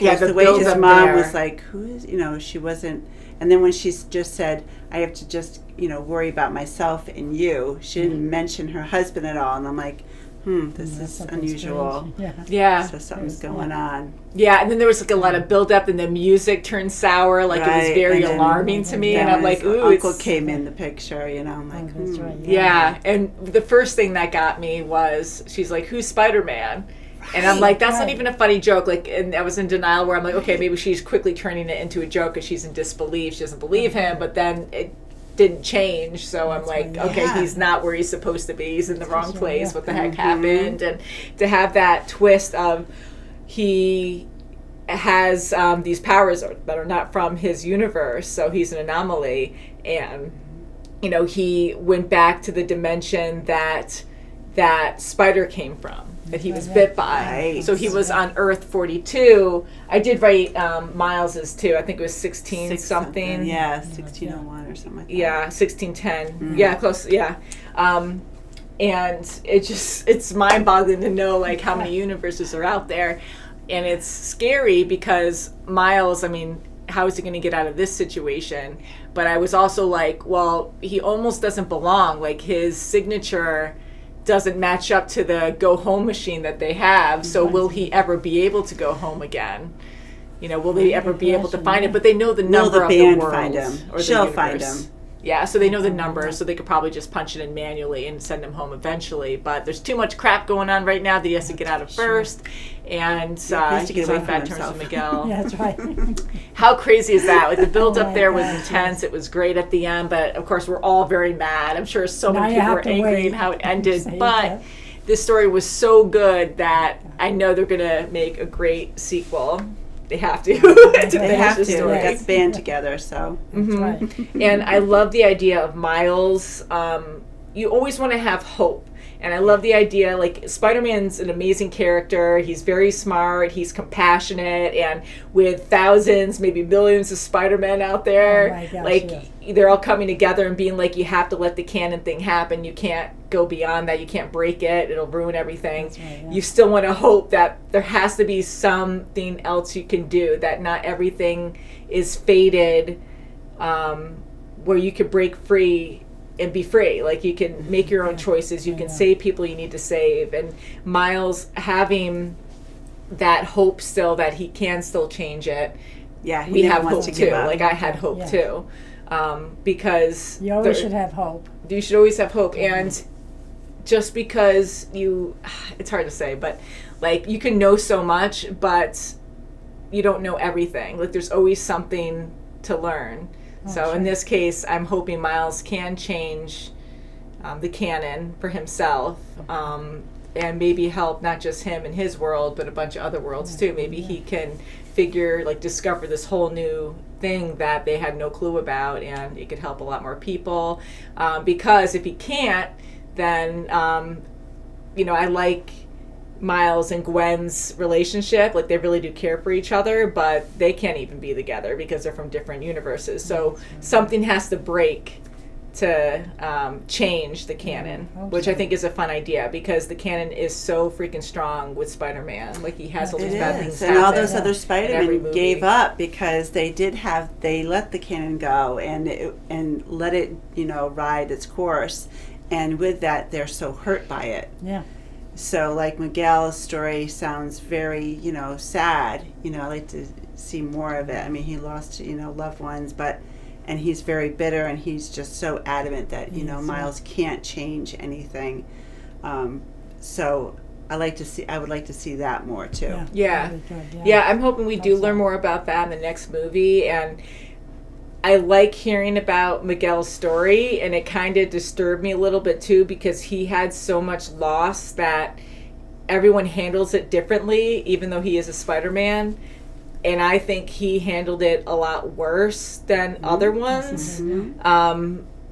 Yeah, the way his mom there. was like, who is, you know, she wasn't, and then when she just said, I have to just, you know, worry about myself and you, she didn't mention her husband at all, and I'm like, this is unusual. Yeah. So something's going on. Yeah, and then there was like a lot of build up, and the music turned sour. Like it was very alarming to me, and I'm like, ooh, Uncle came in the picture, you know. I'm like, yeah. And the first thing that got me was she's like, who's Spider-Man? And I'm like, that's not even a funny joke. Like, and I was in denial where I'm like, okay, maybe she's quickly turning it into a joke because she's in disbelief. She doesn't believe him, but then it didn't change. So I'm like, okay, he's not where he's supposed to be. He's in the wrong place. What the heck happened? And to have that twist of he has these powers that are not from his universe, so he's an anomaly. And, you know, he went back to the dimension that spider came from, that he was bit by. Right. So he was on Earth 42. I did write Miles's too. I think it was 16 something. Yeah, 1601 or something like that. Yeah, 1610. Yeah, close. Yeah. And it's mind-boggling to know like how many universes are out there. And it's scary because Miles, I mean, how is he going to get out of this situation? But I was also like, well, he almost doesn't belong. Like his signature doesn't match up to the go home machine that they have. So will he ever be able to go home again? You know, will they ever be able to find it? But they know the number of the band world. find him. Or She'll the find universe. him. Yeah, so they know the number, so they could probably just punch it in manually and send him home eventually. But there's too much crap going on right now that he has to get out of first. And he has to get he's away on from bad terms with Miguel. Yeah, that's right. How crazy is that? Like the build up my there was gosh, intense. It was great at the end, but of course we're all very mad. I'm sure so Now many you people have were to angry wait. in how it ended. Say But that. this story was so good that I know they're gonna make a great sequel. They have to. They have to. Story. They got the band together, so. That's right. And I love the idea of Miles. You always want to have hope. And I love the idea, like, Spider-Man's an amazing character. He's very smart. He's compassionate. And with thousands, maybe millions of Spider-Men out there, Oh my gosh, like, yes. they're all coming together and being like, you have to let the canon thing happen. You can't go beyond that. You can't break it. It'll ruin everything. That's right, yeah. You still want to hope that there has to be something else you can do, that not everything is fated, where you could break free and be free. Like you can make your own choices. You can save people you need to save. And Miles having that hope still that he can still change it. Yeah, he We never have wants hope to give too. up. Like I had hope too. Because You always should have hope. you should always have hope. And just because it's hard to say, but like you can know so much, but you don't know everything. Like there's always something to learn. So in this case, I'm hoping Miles can change the canon for himself, and maybe help not just him and his world, but a bunch of other worlds too. Maybe he can discover this whole new thing that they had no clue about, and it could help a lot more people. Because if he can't, then I like Miles and Gwen's relationship. Like they really do care for each other, but they can't even be together because they're from different universes. So something has to break to change the canon, which I think is a fun idea because the canon is so freaking strong with Spider-Man. Like he has all these bad things and happen. all those other every Spider-Men movie. gave up because they let the canon go and let it ride its course, and with that they're so hurt by it. Yeah. So like Miguel's story sounds very, sad. I like to see more of it. I mean, he lost, loved ones, and he's very bitter, and he's just so adamant that, Miles can't change anything. So I would like to see that more too. Yeah. Really good, Yeah, I'm hoping we do learn more about that in the next movie. And I like hearing about Miguel's story, and it kind of disturbed me a little bit too because he had so much loss that everyone handles it differently, even though he is a Spider-Man. And I think he handled it a lot worse than other ones,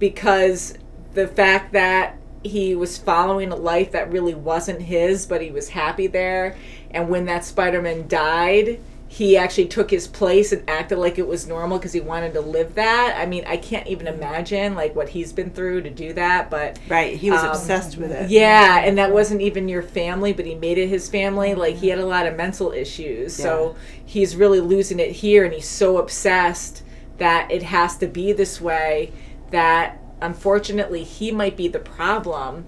because the fact that he was following a life that really wasn't his, but he was happy there. And when that Spider-Man died, he actually took his place and acted like it was normal because he wanted to live that. I mean, I can't even imagine like what he's been through to do that, but Right, he was obsessed with it. yeah, and that wasn't even your family, but he made it his family. Like, he had a lot of mental issues, so he's really losing it here, and he's so obsessed that it has to be this way that unfortunately he might be the problem,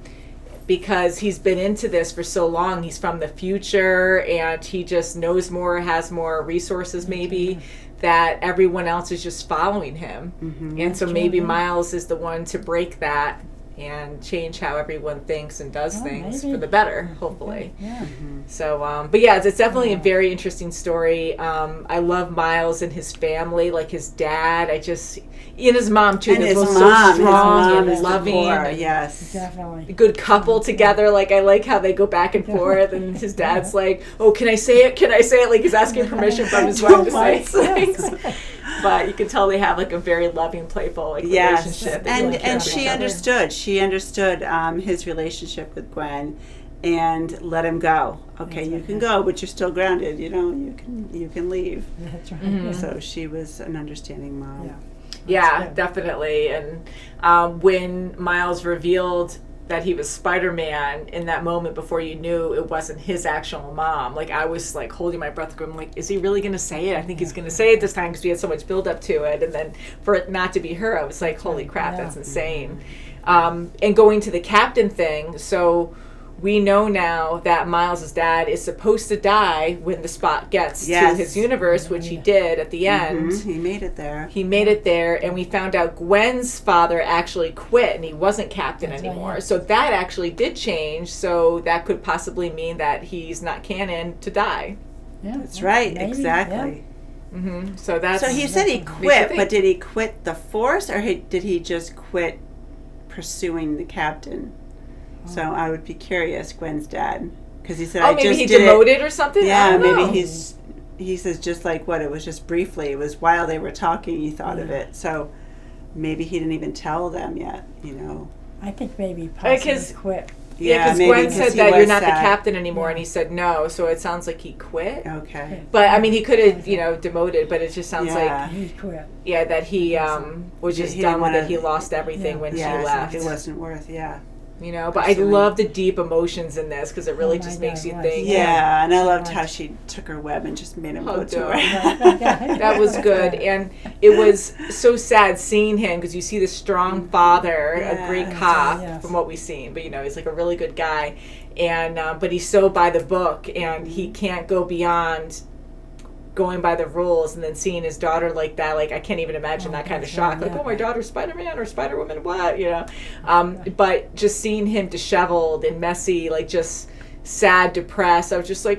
because he's been into this for so long. He's from the future, and he just knows more, has more resources maybe, that everyone else is just following him. And so maybe Miles is the one to break that and change how everyone thinks and does things for the better, hopefully. So, but yeah, it's definitely a very interesting story. I love Miles and his family, like his dad. And his mom too. And They're his both mom, so strong and is loving. And yes. Definitely. a good couple together. Like, I like how they go back and forth, and his dad's like, "Oh, can I say it? Can I say it?" Like, he's asking permission from his wife to say things. But you can tell they have like a very loving, playful relationship. They really care And for she each other. understood. She understood his relationship with Gwen, and let him go. Okay, you can go, but you're still grounded. You know, you can leave. That's right. So she was an understanding mom. Yeah, definitely. And when Miles revealed that he was Spider-Man in that moment before you knew it wasn't his actual mom, like, I was like holding my breath going, like, is he really going to say it? I think he's going to say it this time, because we had so much build up to it. And then for it not to be her, I was like, holy crap, that's insane. And going to the captain thing, so we know now that Miles' dad is supposed to die when the Spot gets to his universe, which he did at the end. He made it there. He made it there, and we found out Gwen's father actually quit, and he wasn't captain anymore. So that actually did change, so that could possibly mean that he's not canon to die. That's right, maybe, exactly. So that's... So he said he quit, but did he quit the Force, or did he just quit pursuing the captain? So I would be curious, Gwen's dad, because he said, maybe he demoted or something? Yeah, I don't know. maybe he says just like what, it was just briefly. It was while they were talking he thought of it. So maybe he didn't even tell them yet, you know. I think maybe possibly quit. Yeah, because maybe Gwen said that you're not the sad. captain anymore, and he said no, so it sounds like he quit. Okay. But, I mean, he could have, demoted, but it just sounds like, He quit. that he was just He done didn't with it. He lost everything when she left. It wasn't worth, But I love the deep emotions in this, because it really just makes you think. Yeah, and I loved how she took her web and just made him go to her. That was good. And it was so sad seeing him, because you see the strong father, a great cop from what we've seen, but he's like a really good guy, and but he's so by the book, and he can't go beyond going by the rules, and then seeing his daughter like that, like, I can't even imagine that kind of shock, like, oh, my daughter's Spider-Man or Spider-Woman, what, but just seeing him disheveled and messy, like, just sad, depressed, I was just like,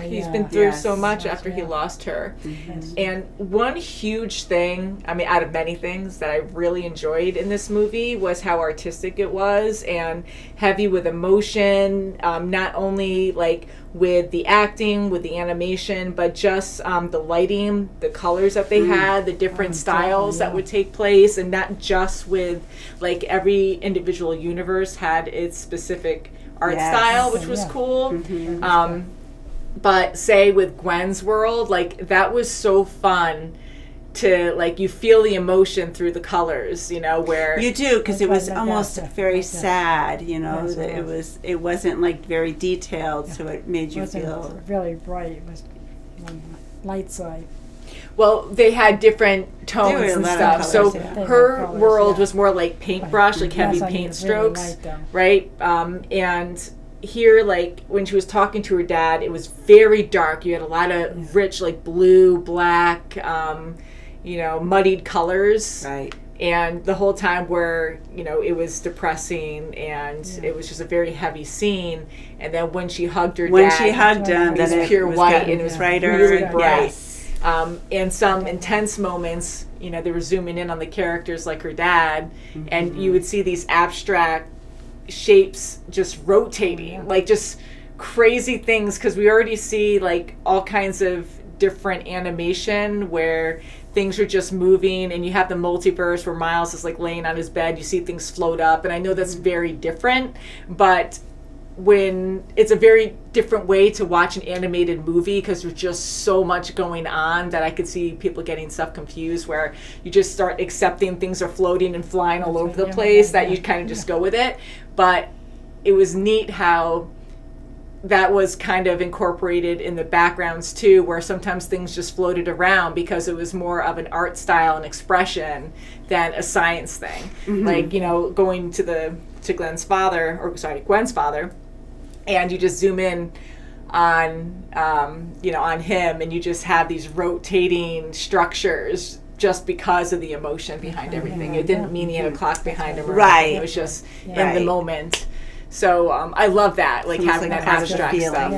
he's been through so much after he lost her. And one huge thing, I mean, out of many things that I really enjoyed in this movie, was how artistic it was, and heavy with emotion, not only like with the acting, with the animation, but just the lighting, the colors that they had, the different styles that would take place, and not just with, like, every individual universe had its specific art style, which was cool. But say with Gwen's world, like, that was so fun to, like, you feel the emotion through the colors, where you do, because it was almost very sad, that it wasn't like very detailed, so it made you feel really bright. It was light side. Well, they had different tones and stuff. Colors, so her world was more like paintbrush, like heavy paint strokes, right? And here, like, when she was talking to her dad, it was very dark. You had a lot of rich, like, blue, black, muddied colors. Right. And the whole time where, it was depressing, and it was just a very heavy scene. And then when she hugged her dad, him, it was pure white, and it was brighter, really bright. Yes. And some intense moments, they were zooming in on the characters like her dad, and you would see these abstract shapes just rotating, like just crazy things, because we already see, like, all kinds of different animation where things are just moving, and you have the multiverse where Miles is like laying on his bed, you see things float up, and I know that's very different, but when it's a very different way to watch an animated movie because there's just so much going on that I could see people getting stuff confused, where you just start accepting things are floating and flying all over the place, that you kind of just go with it. But it was neat how that was kind of incorporated in the backgrounds too, where sometimes things just floated around because it was more of an art style and expression than a science thing. Like, you know, going to Gwen's father, and you just zoom in on you know, on him, and you just have these rotating structures just because of the emotion behind everything. It didn't mean he had a clock behind him, or anything. It was just in the moment. So I love that, like having that abstract stuff.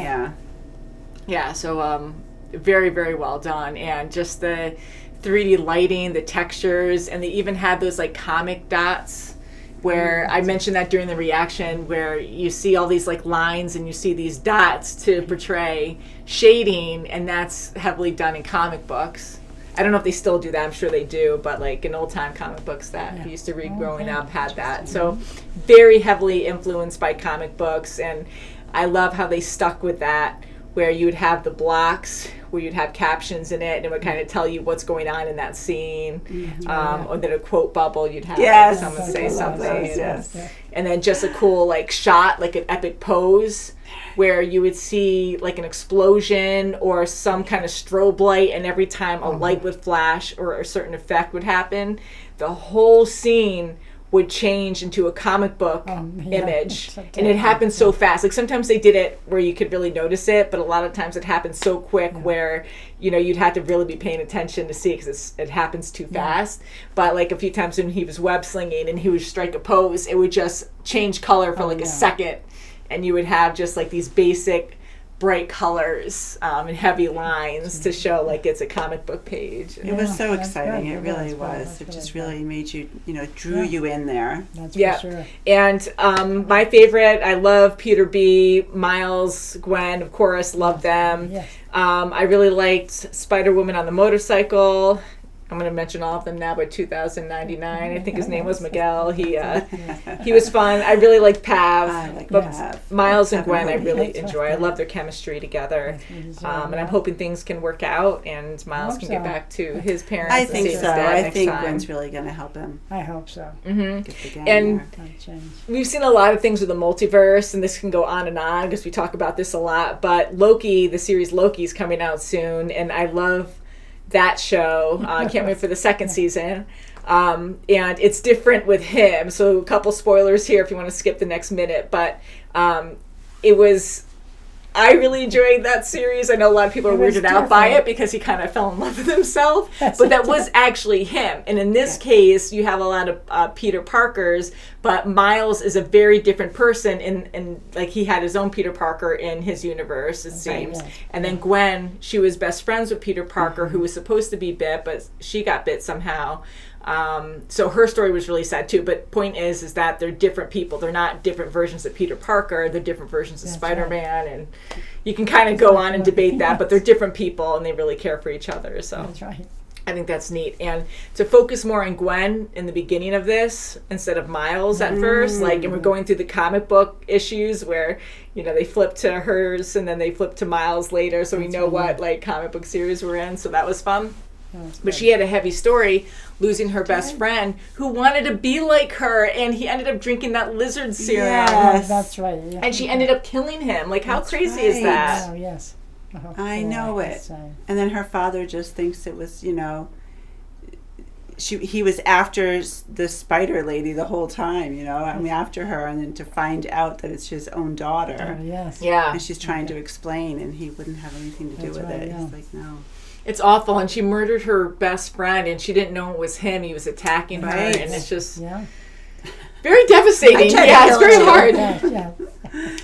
Yeah. So very, very well done, and just the 3D lighting, the textures, and they even had those like comic dots, where I mentioned that during the reaction, where you see all these like lines and you see these dots to portray shading, and that's heavily done in comic books. I don't know if they still do that. I'm sure they do, but like in old time comic books that I used to read growing up had that. So very heavily influenced by comic books, and I love how they stuck with that, where you would have the blocks where you'd have captions in it, and it would kind of tell you what's going on in that scene. Or then a quote bubble, you'd have someone say something. And then just a cool like shot, like an epic pose, where you would see like an explosion or some kind of strobe light, and every time a light would flash or a certain effect would happen, the whole scene would change into a comic book image. And it happened so fast. Like sometimes they did it where you could really notice it, but a lot of times it happens so quick where, you know, you'd have to really be paying attention to see, because it happens too fast. But like a few times when he was web slinging and he would strike a pose, it would just change color for like a second, and you would have just like these basic bright colors and heavy lines to show like it's a comic book page. It was so exciting. It really was. It just really made you, you know, drew you in there. That's for sure. And my favorite, I love Peter B, Miles, Gwen, of course, love them. I really liked Spider-Woman on the motorcycle. I'm going to mention all of them now, but 2099. I think his name was Miguel. He was fun. I really liked Pav. But Miles and Gwen I really enjoy. I love their chemistry together. And I'm hoping things can work out and Miles can get back to his parents. I think so. I think Gwen's really going to help him. I hope so. And we've seen a lot of things with the multiverse, and this can go on and on because we talk about this a lot. But Loki, the series Loki, is coming out soon, and I love that show. I can't wait for the second season. And it's different with him. So a couple spoilers here if you want to skip the next minute. But I really enjoyed that series. I know a lot of people are weirded out by it because he kind of fell in love with himself. But that was actually him. And in this case, you have a lot of Peter Parkers, but Miles is a very different person. And like he had his own Peter Parker in his universe, it seems. And then Gwen, she was best friends with Peter Parker, who was supposed to be bit, but she got bit somehow. So her story was really sad too, but point is that they're different people. They're not different versions of Peter Parker. They're different versions of Spider-Man, and you can kind of go on and debate that, but they're different people and they really care for each other. So that's right. I think that's neat. And to focus more on Gwen in the beginning of this instead of Miles at first, like, and we're going through the comic book issues where, you know, they flip to hers and then they flip to Miles later, so we know what like comic book series we're in. So that was fun. But she had a heavy story, losing her best friend who wanted to be like her, and he ended up drinking that lizard serum. Yes, that's right. Yeah. And she ended up killing him. Like, how crazy is that? Oh, yes. I know it. And then her father just thinks it was, you know, he was after the spider lady the whole time, you know, I mean, after her, and then to find out that it's his own daughter. Oh, yes. Yeah. And she's trying to explain, and he wouldn't have anything to do with it. He's like, no. It's awful, and she murdered her best friend, and she didn't know it was him. He was attacking her, and it's just very devastating. Yeah, it's very hard.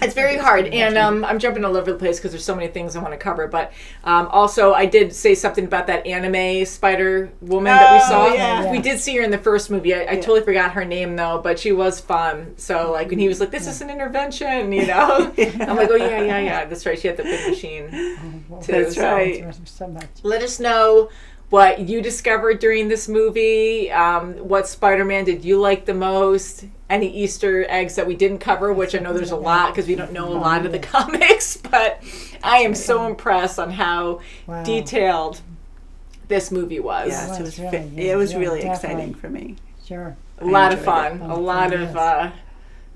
It's very hard, and I'm jumping all over the place because there's so many things I want to cover. But also, I did say something about that anime Spider Woman that we saw. Yeah. We did see her in the first movie. I totally forgot her name though, but she was fun. So like when he was like, "This is an intervention," you know, I'm like, "Oh yeah, that's right." She had the big machine too. That's right. So much. Let us know what you discovered during this movie. What Spider-Man did you like the most? Any Easter eggs that we didn't cover, which I know there's a lot because we don't know a lot of the comics, but I am so impressed on how detailed this movie was. Yes, It was really definitely. exciting for me. Sure. A lot of enjoyed fun, it.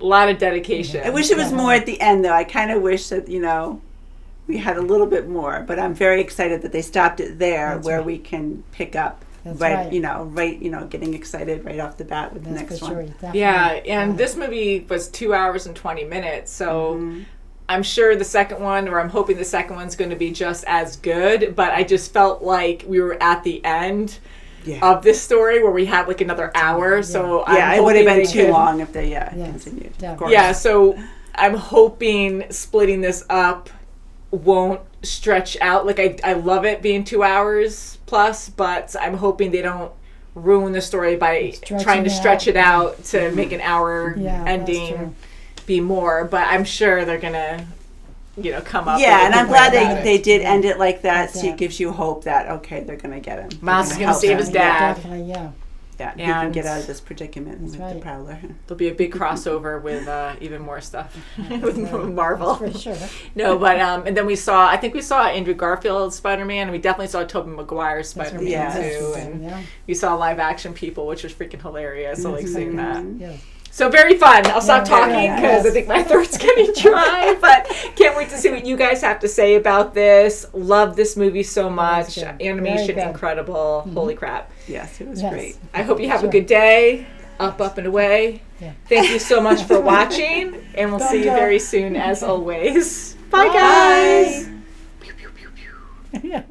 a lot of dedication. I wish it was more at the end, though. I kind of wish that, we had a little bit more, but I'm very excited that they stopped it there where we can pick up getting excited right off the bat with the next one. Definitely. Yeah, and this movie was 2 hours and 20 minutes, so I'm sure the second one, or I'm hoping the second one's going to be just as good, but I just felt like we were at the end of this story where we had like another hour, so I'm it would have hoping been too long if they continued. Definitely. Yeah, so I'm hoping splitting this up won't stretch out. Like I love it being 2 hours plus, but I'm hoping they don't ruin the story by trying to stretch it out to make an hour ending be more. But I'm sure they're gonna, come up. Yeah, and I'm glad they did Yeah. end it like that, so Yeah. it gives you hope that they're gonna get him. Miles is They're gonna help save him. his dad. Definitely, yeah. Yeah, he can And- get out of this predicament with right. the Prowler. There'll be a big crossover with even more stuff with Marvel. For sure. No, but and then I think we saw Andrew Garfield's Spider-Man, and we definitely saw Tobey Maguire's Spider-Man Yes. too, and Yeah. we saw live action people, which was freaking hilarious. I like seeing that. Yeah. So very fun. I'll stop talking yeah, because I think my throat's getting dry, but can't wait to see what you guys have to say about this. Love this movie so much. good. Animation Very good. incredible. Holy crap. Yes, it was Yes. great. I hope you have a good day. Up and away. Yeah. Thank you so much for watching, and we'll see you Thumbs up. very soon as always. Bye guys. Yeah.